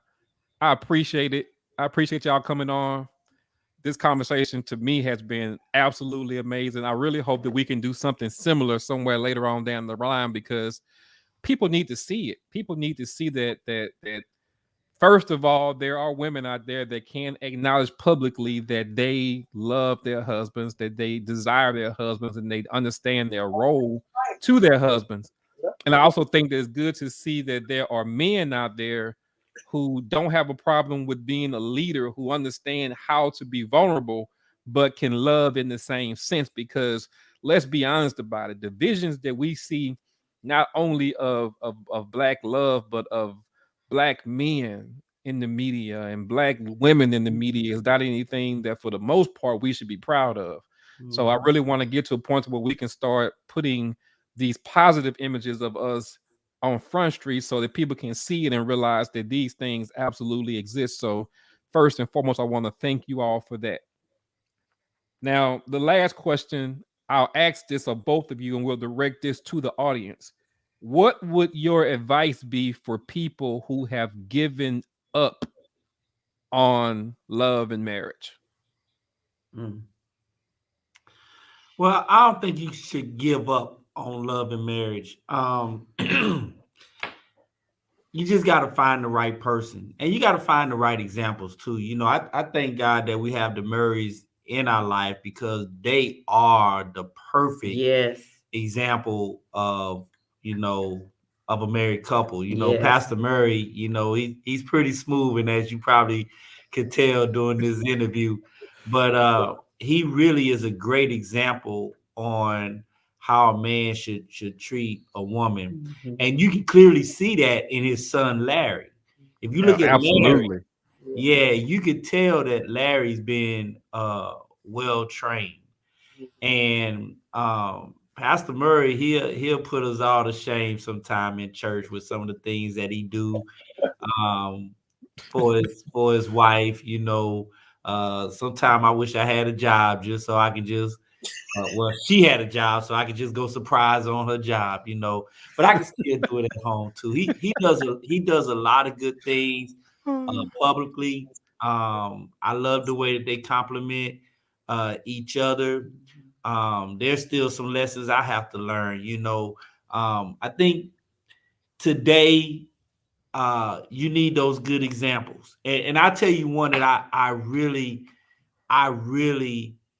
[SPEAKER 1] I appreciate it. I appreciate y'all coming on. This conversation to me has been absolutely amazing. I really hope that we can do something similar somewhere later on down the line because people need to see it. People need to see that first of all, there are women out there that can acknowledge publicly that they love their husbands, that they desire their husbands, and they understand their role to their husbands. And I also think that it's good to see that there are men out there who don't have a problem with being a leader, who understand how to be vulnerable, but can love in the same sense. Because let's be honest about it, the visions that we see, not only of Black love, but of Black men in the media and Black women in the media is not anything that for the most part we should be proud of. So I really want to get to a point where we can start putting these positive images of us on Front Street so that people can see it and realize that these things absolutely exist. So first and foremost, I want to thank you all for that. Now, the last question, I'll ask this of both of you and we'll direct this to the audience. What would your advice be for people who have given up on love and marriage?
[SPEAKER 2] Well, I don't think you should give up on love and marriage. You just got to find the right person, and you got to find the right examples too. You know, I thank God that we have the Murrays in our life because they are the perfect example of, you know, of a married couple. You know, Pastor Murray, you know, he's pretty smooth, and as you probably could tell during this interview, but he really is a great example on how a man should treat a woman. And you can clearly see that in his son Larry. If you look at Larry, you could tell that Larry's been well trained. And Pastor Murray, he'll put us all to shame sometime in church with some of the things that he do for his wife. You know, sometime I wish I had a job just so I could just well, she had a job, so I could just go surprise on her job, you know. But I can still do it at home too. He does a lot of good things publicly. I love the way that they compliment each other. There's still some lessons I have to learn, you know. I think today you need those good examples, and I tell you one that I really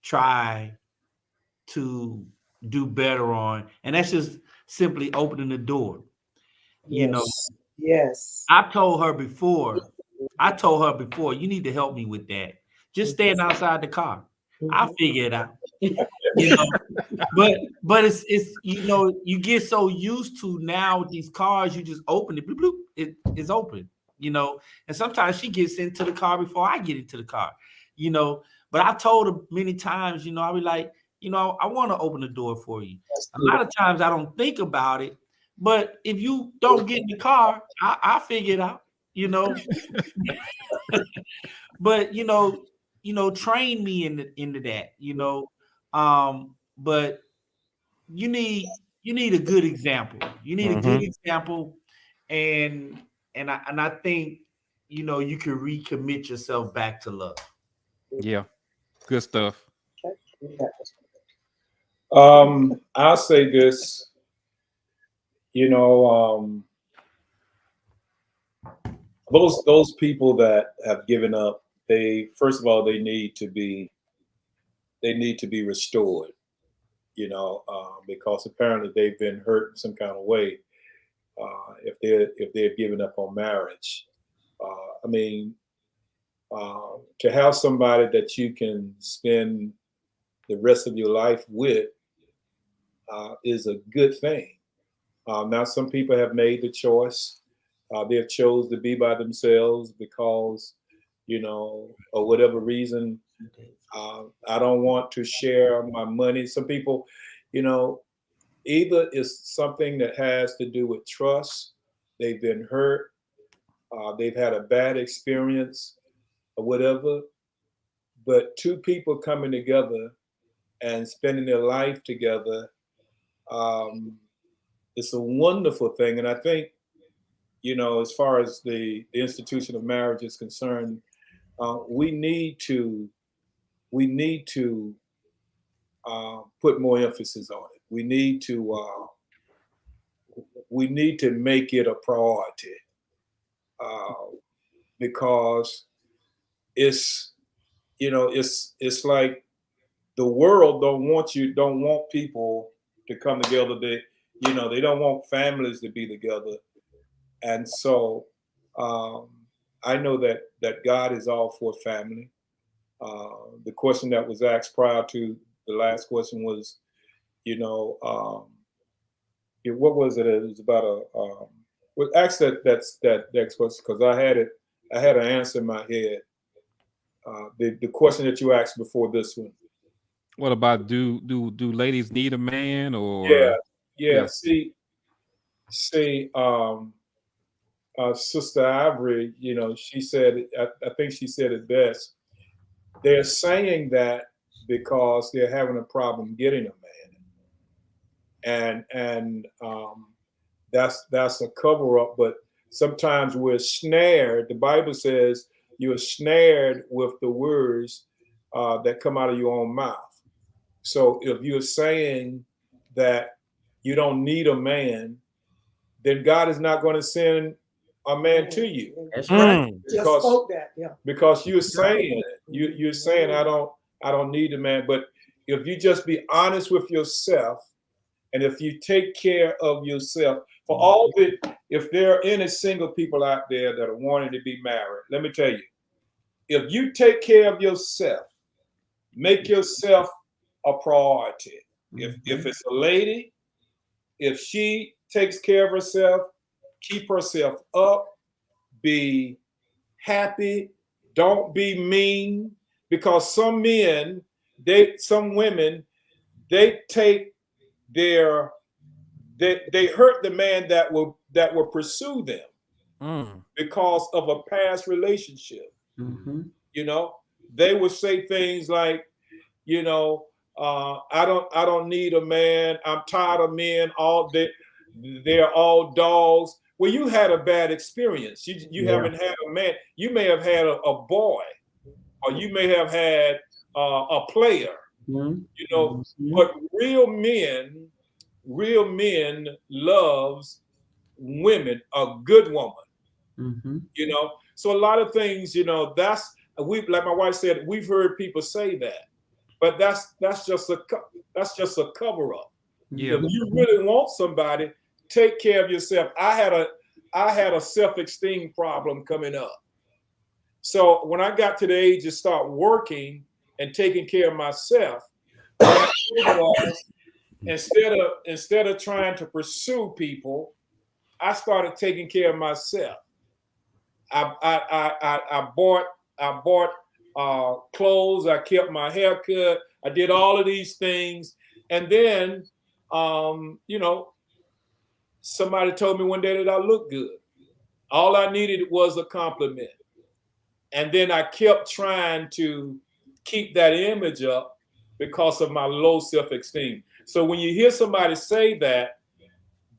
[SPEAKER 2] try to do better on, and that's just simply opening the door. You know, I told her before, you need to help me with that. Just stand outside the car. I'll figure it out. You know, but it's you know, you get so used to now with these cars, you just open it, bloop, bloop, it's open, you know. And sometimes she gets into the car before I get into the car, you know. But I told her many times, you know, I'll be like, you know, I want to open the door for you. A lot of times I don't think about it, but if you don't get in the car, I'll figure it out, you know. But you know, train me into that, you know. But you need a good example. You need a good example, and I think, you know, you can recommit yourself back to love.
[SPEAKER 1] Yeah, good stuff.
[SPEAKER 5] I'll say this, you know, those people that have given up, they first of all they need to be restored. because apparently they've been hurt in some kind of way. If they're giving up on marriage, I mean, to have somebody that you can spend the rest of your life with is a good thing. Now, some people have made the choice. They have chose to be by themselves because, or whatever reason. I don't want to share my money. Some people, either it's something that has to do with trust. They've been hurt. They've had a bad experience or whatever. But two people coming together and spending their life together, it's a wonderful thing. And I think, as far as the institution of marriage is concerned, we need to put more emphasis on it. We need to make it a priority, because it's like the world don't want people to come together. They don't want families to be together. And so I know that God is all for family. The question that was asked prior to the last question was, what was it? It was about ask that next question, because I had an answer in my head. The question that you asked before this one.
[SPEAKER 1] What about do ladies need a man or?
[SPEAKER 5] Yeah. See, Sister Ivory, she said, I think she said it best. They're saying that because they're having a problem getting a man, and that's a cover up. But sometimes we're snared. The Bible says you're snared with the words that come out of your own mouth. So if you're saying that you don't need a man, then God is not going to send a man to you.
[SPEAKER 3] That's right.
[SPEAKER 4] Just spoke that, yeah.
[SPEAKER 5] Because you're saying you're saying I don't need a man. But if you just be honest with yourself, and if you take care of yourself, for all that, if there are any single people out there that are wanting to be married, let me tell you, if you take care of yourself, make yourself a priority. If it's a lady, if she takes care of herself, keep herself up, be happy, don't be mean, because some women, they hurt the man that will pursue them because of a past relationship. They would say things like, I don't need a man. I'm tired of men. They're all dogs. Well, you had a bad experience. You haven't had a man. You may have had a boy, or you may have had a player. But real men loves women, a good woman. So a lot of things, that's like my wife said, we've heard people say that, but that's just a cover up.
[SPEAKER 1] Yeah.
[SPEAKER 5] If you really want somebody, take care of yourself. I had a self-esteem problem coming up. So when I got to the age to start working and taking care of myself, what I did was, instead of trying to pursue people, I started taking care of myself. I bought clothes. I kept my hair cut. I did all of these things, and then somebody told me one day that I looked good. All I needed was a compliment, and then I kept trying to keep that image up because of my low self-esteem. So when you hear somebody say that,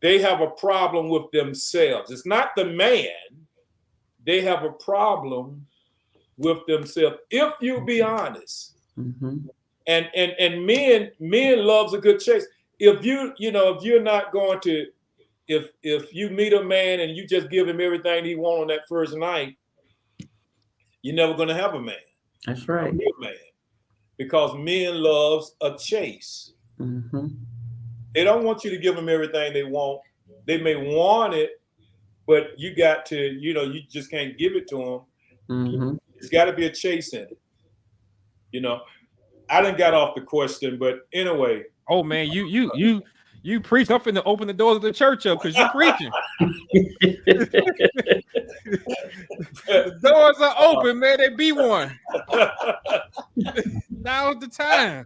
[SPEAKER 5] they have a problem with themselves. It's not the man. They have a problem with themselves. If you be honest, and men loves a good chase. If you're not going to, if you meet a man and you just give him everything he wants on that first night, you're never going to have a man.
[SPEAKER 3] That's right.
[SPEAKER 5] A real man, because men loves a chase.
[SPEAKER 3] Mm-hmm.
[SPEAKER 5] They don't want you to give them everything they want. They may want it, but you got to, you just can't give it to them.
[SPEAKER 3] Mm-hmm.
[SPEAKER 5] It's got to be a chase in it. I didn't got off the question, but anyway.
[SPEAKER 1] Oh man, you preach. I'm finna open the doors of the church up because you preaching. The doors are open, man. They be one. Now's the time.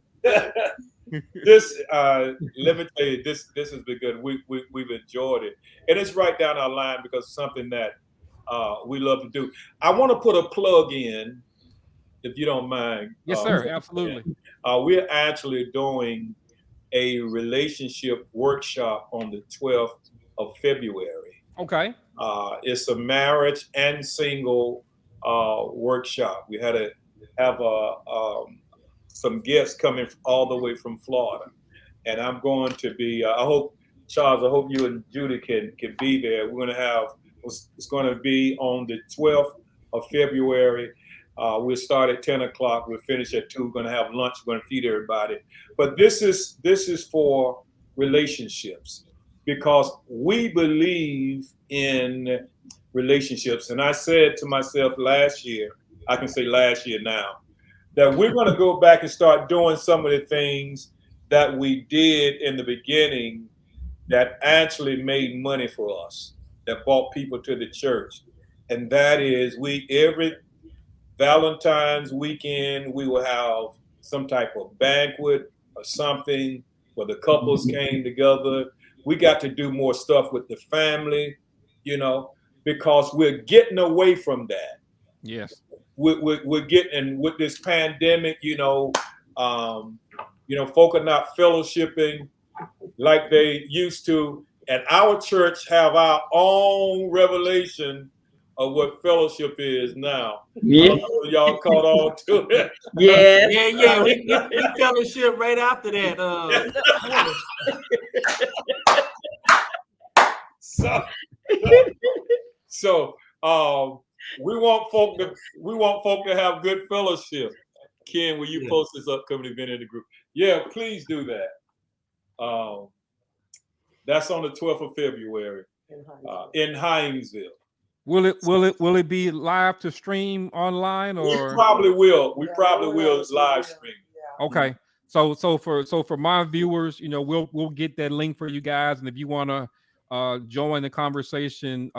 [SPEAKER 5] This let me tell you, this has been good. We've enjoyed it, and it's right down our line because it's something that we love to do. I want to put a plug in, if you don't mind.
[SPEAKER 1] Yes, sir. Absolutely.
[SPEAKER 5] We're actually doing a relationship workshop on the 12th of February.
[SPEAKER 1] Okay.
[SPEAKER 5] It's a marriage and single workshop. We had to have some guests coming all the way from Florida, and I'm going to be. I hope, Charles. I hope you and Judy can be there. We're going to have. It's going to be on the 12th of February. We'll start at 10 o'clock. We'll finish at 2. We're going to have lunch. We're going to feed everybody. But this is for relationships, because we believe in relationships. And I said to myself last year, I can say last year now, that we're going to go back and start doing some of the things that we did in the beginning that actually made money for us, that brought people to the church. And that is, every Valentine's weekend, we will have some type of banquet or something where the couples came together. We got to do more stuff with the family, because we're getting away from that.
[SPEAKER 1] Yes.
[SPEAKER 5] We're getting, with this pandemic, folk are not fellowshipping like they used to. And our church have our own revelation of what fellowship is now.
[SPEAKER 3] Yeah.
[SPEAKER 5] I don't know if y'all caught on to it.
[SPEAKER 3] Yeah.
[SPEAKER 2] We fellowship right after that.
[SPEAKER 5] So we want folk to have good fellowship. Ken, will you post this upcoming event in the group? Yeah, please do that. That's on the 12th of February in Hinesville.
[SPEAKER 1] Will it be live to stream online, or?
[SPEAKER 5] We probably will. We probably will live stream.
[SPEAKER 1] Okay. So for my viewers, we'll get that link for you guys, and if you want to join the conversation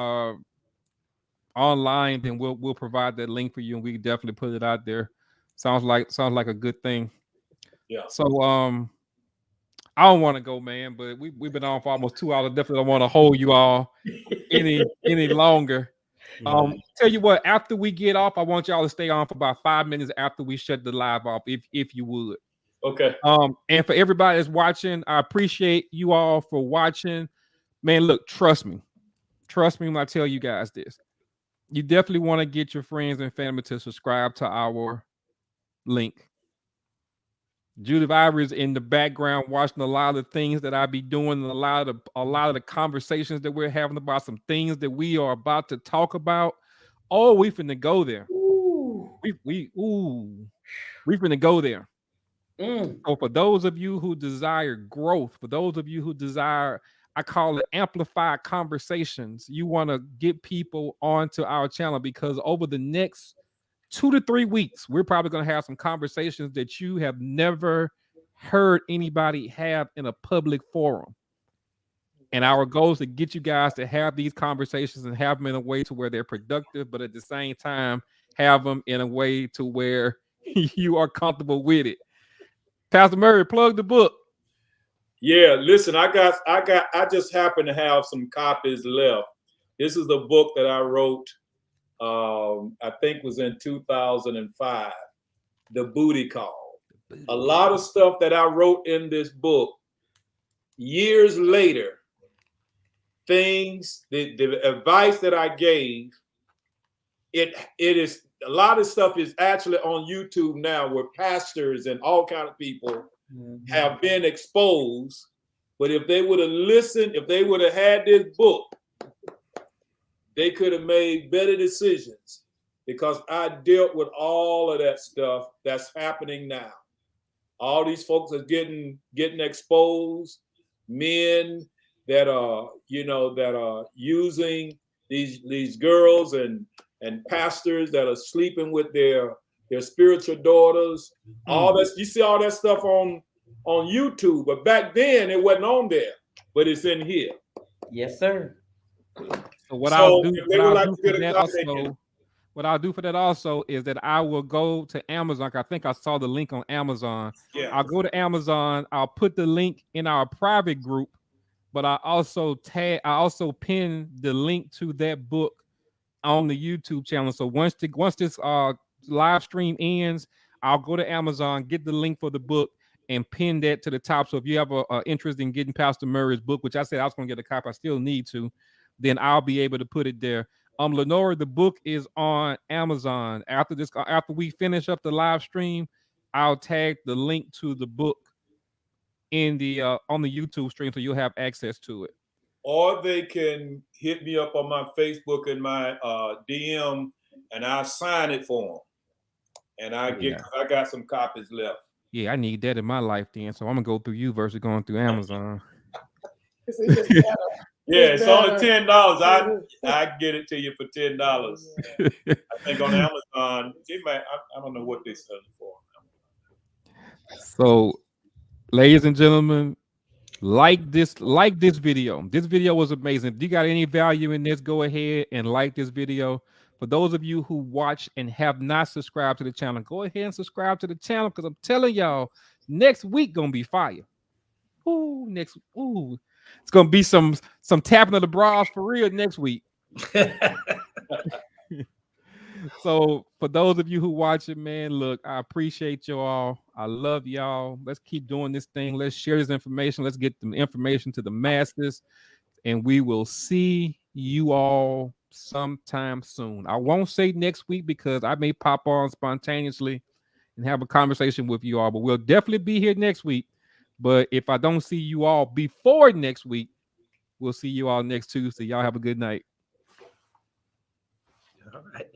[SPEAKER 1] online, then we'll provide that link for you, and we can definitely put it out there. Sounds like a good thing.
[SPEAKER 5] Yeah.
[SPEAKER 1] So I don't want to go, man, but we've been on for almost 2 hours. Definitely don't want to hold you all any longer. Tell you what, after we get off, I want y'all to stay on for about 5 minutes after we shut the live off, if you would.
[SPEAKER 5] Okay.
[SPEAKER 1] And for everybody that's watching, I appreciate you all for watching. Man, look, trust me when I tell you guys this. You definitely want to get your friends and family to subscribe to our link. Judith Ivory is in the background watching a lot of the things that I be doing, and a lot of the conversations that we're having about some things that we are about to talk about. Oh, we finna go there. We finna go there. So for those of you who desire growth, for those of you who desire, I call it amplified conversations, you want to get people onto our channel, because over the next 2 to 3 weeks, we're probably going to have some conversations that you have never heard anybody have in a public forum. And our goal is to get you guys to have these conversations and have them in a way to where they're productive, but at the same time, have them in a way to where you are comfortable with it. Pastor Murray, plug the book.
[SPEAKER 5] Yeah, listen, I just happen to have some copies left. This is the book that I wrote, I think was in 2005, The Booty Call. A lot of stuff that I wrote in this book, years later, the advice that I gave, it is, a lot of stuff is actually on YouTube now, where pastors and all kind of people have been exposed. But if they would have listened, if they would have had this book, they could have made better decisions, because I dealt with all of that stuff that's happening now. all these folks are getting exposed. Men that are, that are using these girls and pastors that are sleeping with their spiritual daughters. All this, you see all that stuff on YouTube, but back then it wasn't on there, but it's in here.
[SPEAKER 3] Yes, sir.
[SPEAKER 1] So what
[SPEAKER 5] So
[SPEAKER 1] I'll do,
[SPEAKER 5] if they would like to get a copy, they can.
[SPEAKER 1] what I'll do for that also is that I will go to Amazon. I think I saw the link on Amazon.
[SPEAKER 5] Yeah.
[SPEAKER 1] I'll go to Amazon. I'll put the link in our private group, but I also pin the link to that book on the YouTube channel. So once this live stream ends, I'll go to Amazon, get the link for the book, and pin that to the top. So if you have a interest in getting Pastor Murray's book, which I said I was going to get a copy, I still need to, then I'll be able to put it there. Lenora, the book is on Amazon. After we finish up the live stream, I'll tag the link to the book in the on the YouTube stream, so you'll have access to it.
[SPEAKER 5] Or they can hit me up on my Facebook and my DM, and I'll sign it for them. And I got some copies left.
[SPEAKER 1] Yeah, I need that in my life then. So I'm gonna go through you versus going through Amazon.
[SPEAKER 5] Yeah, it's only $10. I get it to you for $10. I think on Amazon, I don't know what they sell it for.
[SPEAKER 1] So, ladies and gentlemen, like this video. This video was amazing. If you got any value in this, go ahead and like this video. For those of you who watch and have not subscribed to the channel, go ahead and subscribe to the channel, because I'm telling y'all, next week gonna be fire. It's gonna be some tapping of the bras for real next week. So for those of you who watch it, man, look, I appreciate y'all. I love y'all. Let's keep doing this thing. Let's share this information. Let's get the information to the masses, and we will see you all sometime soon. I won't say next week because I may pop on spontaneously and have a conversation with you all, but we'll definitely be here next week. But if I don't see you all before next week, we'll see you all next Tuesday. Y'all have a good night.
[SPEAKER 2] All right.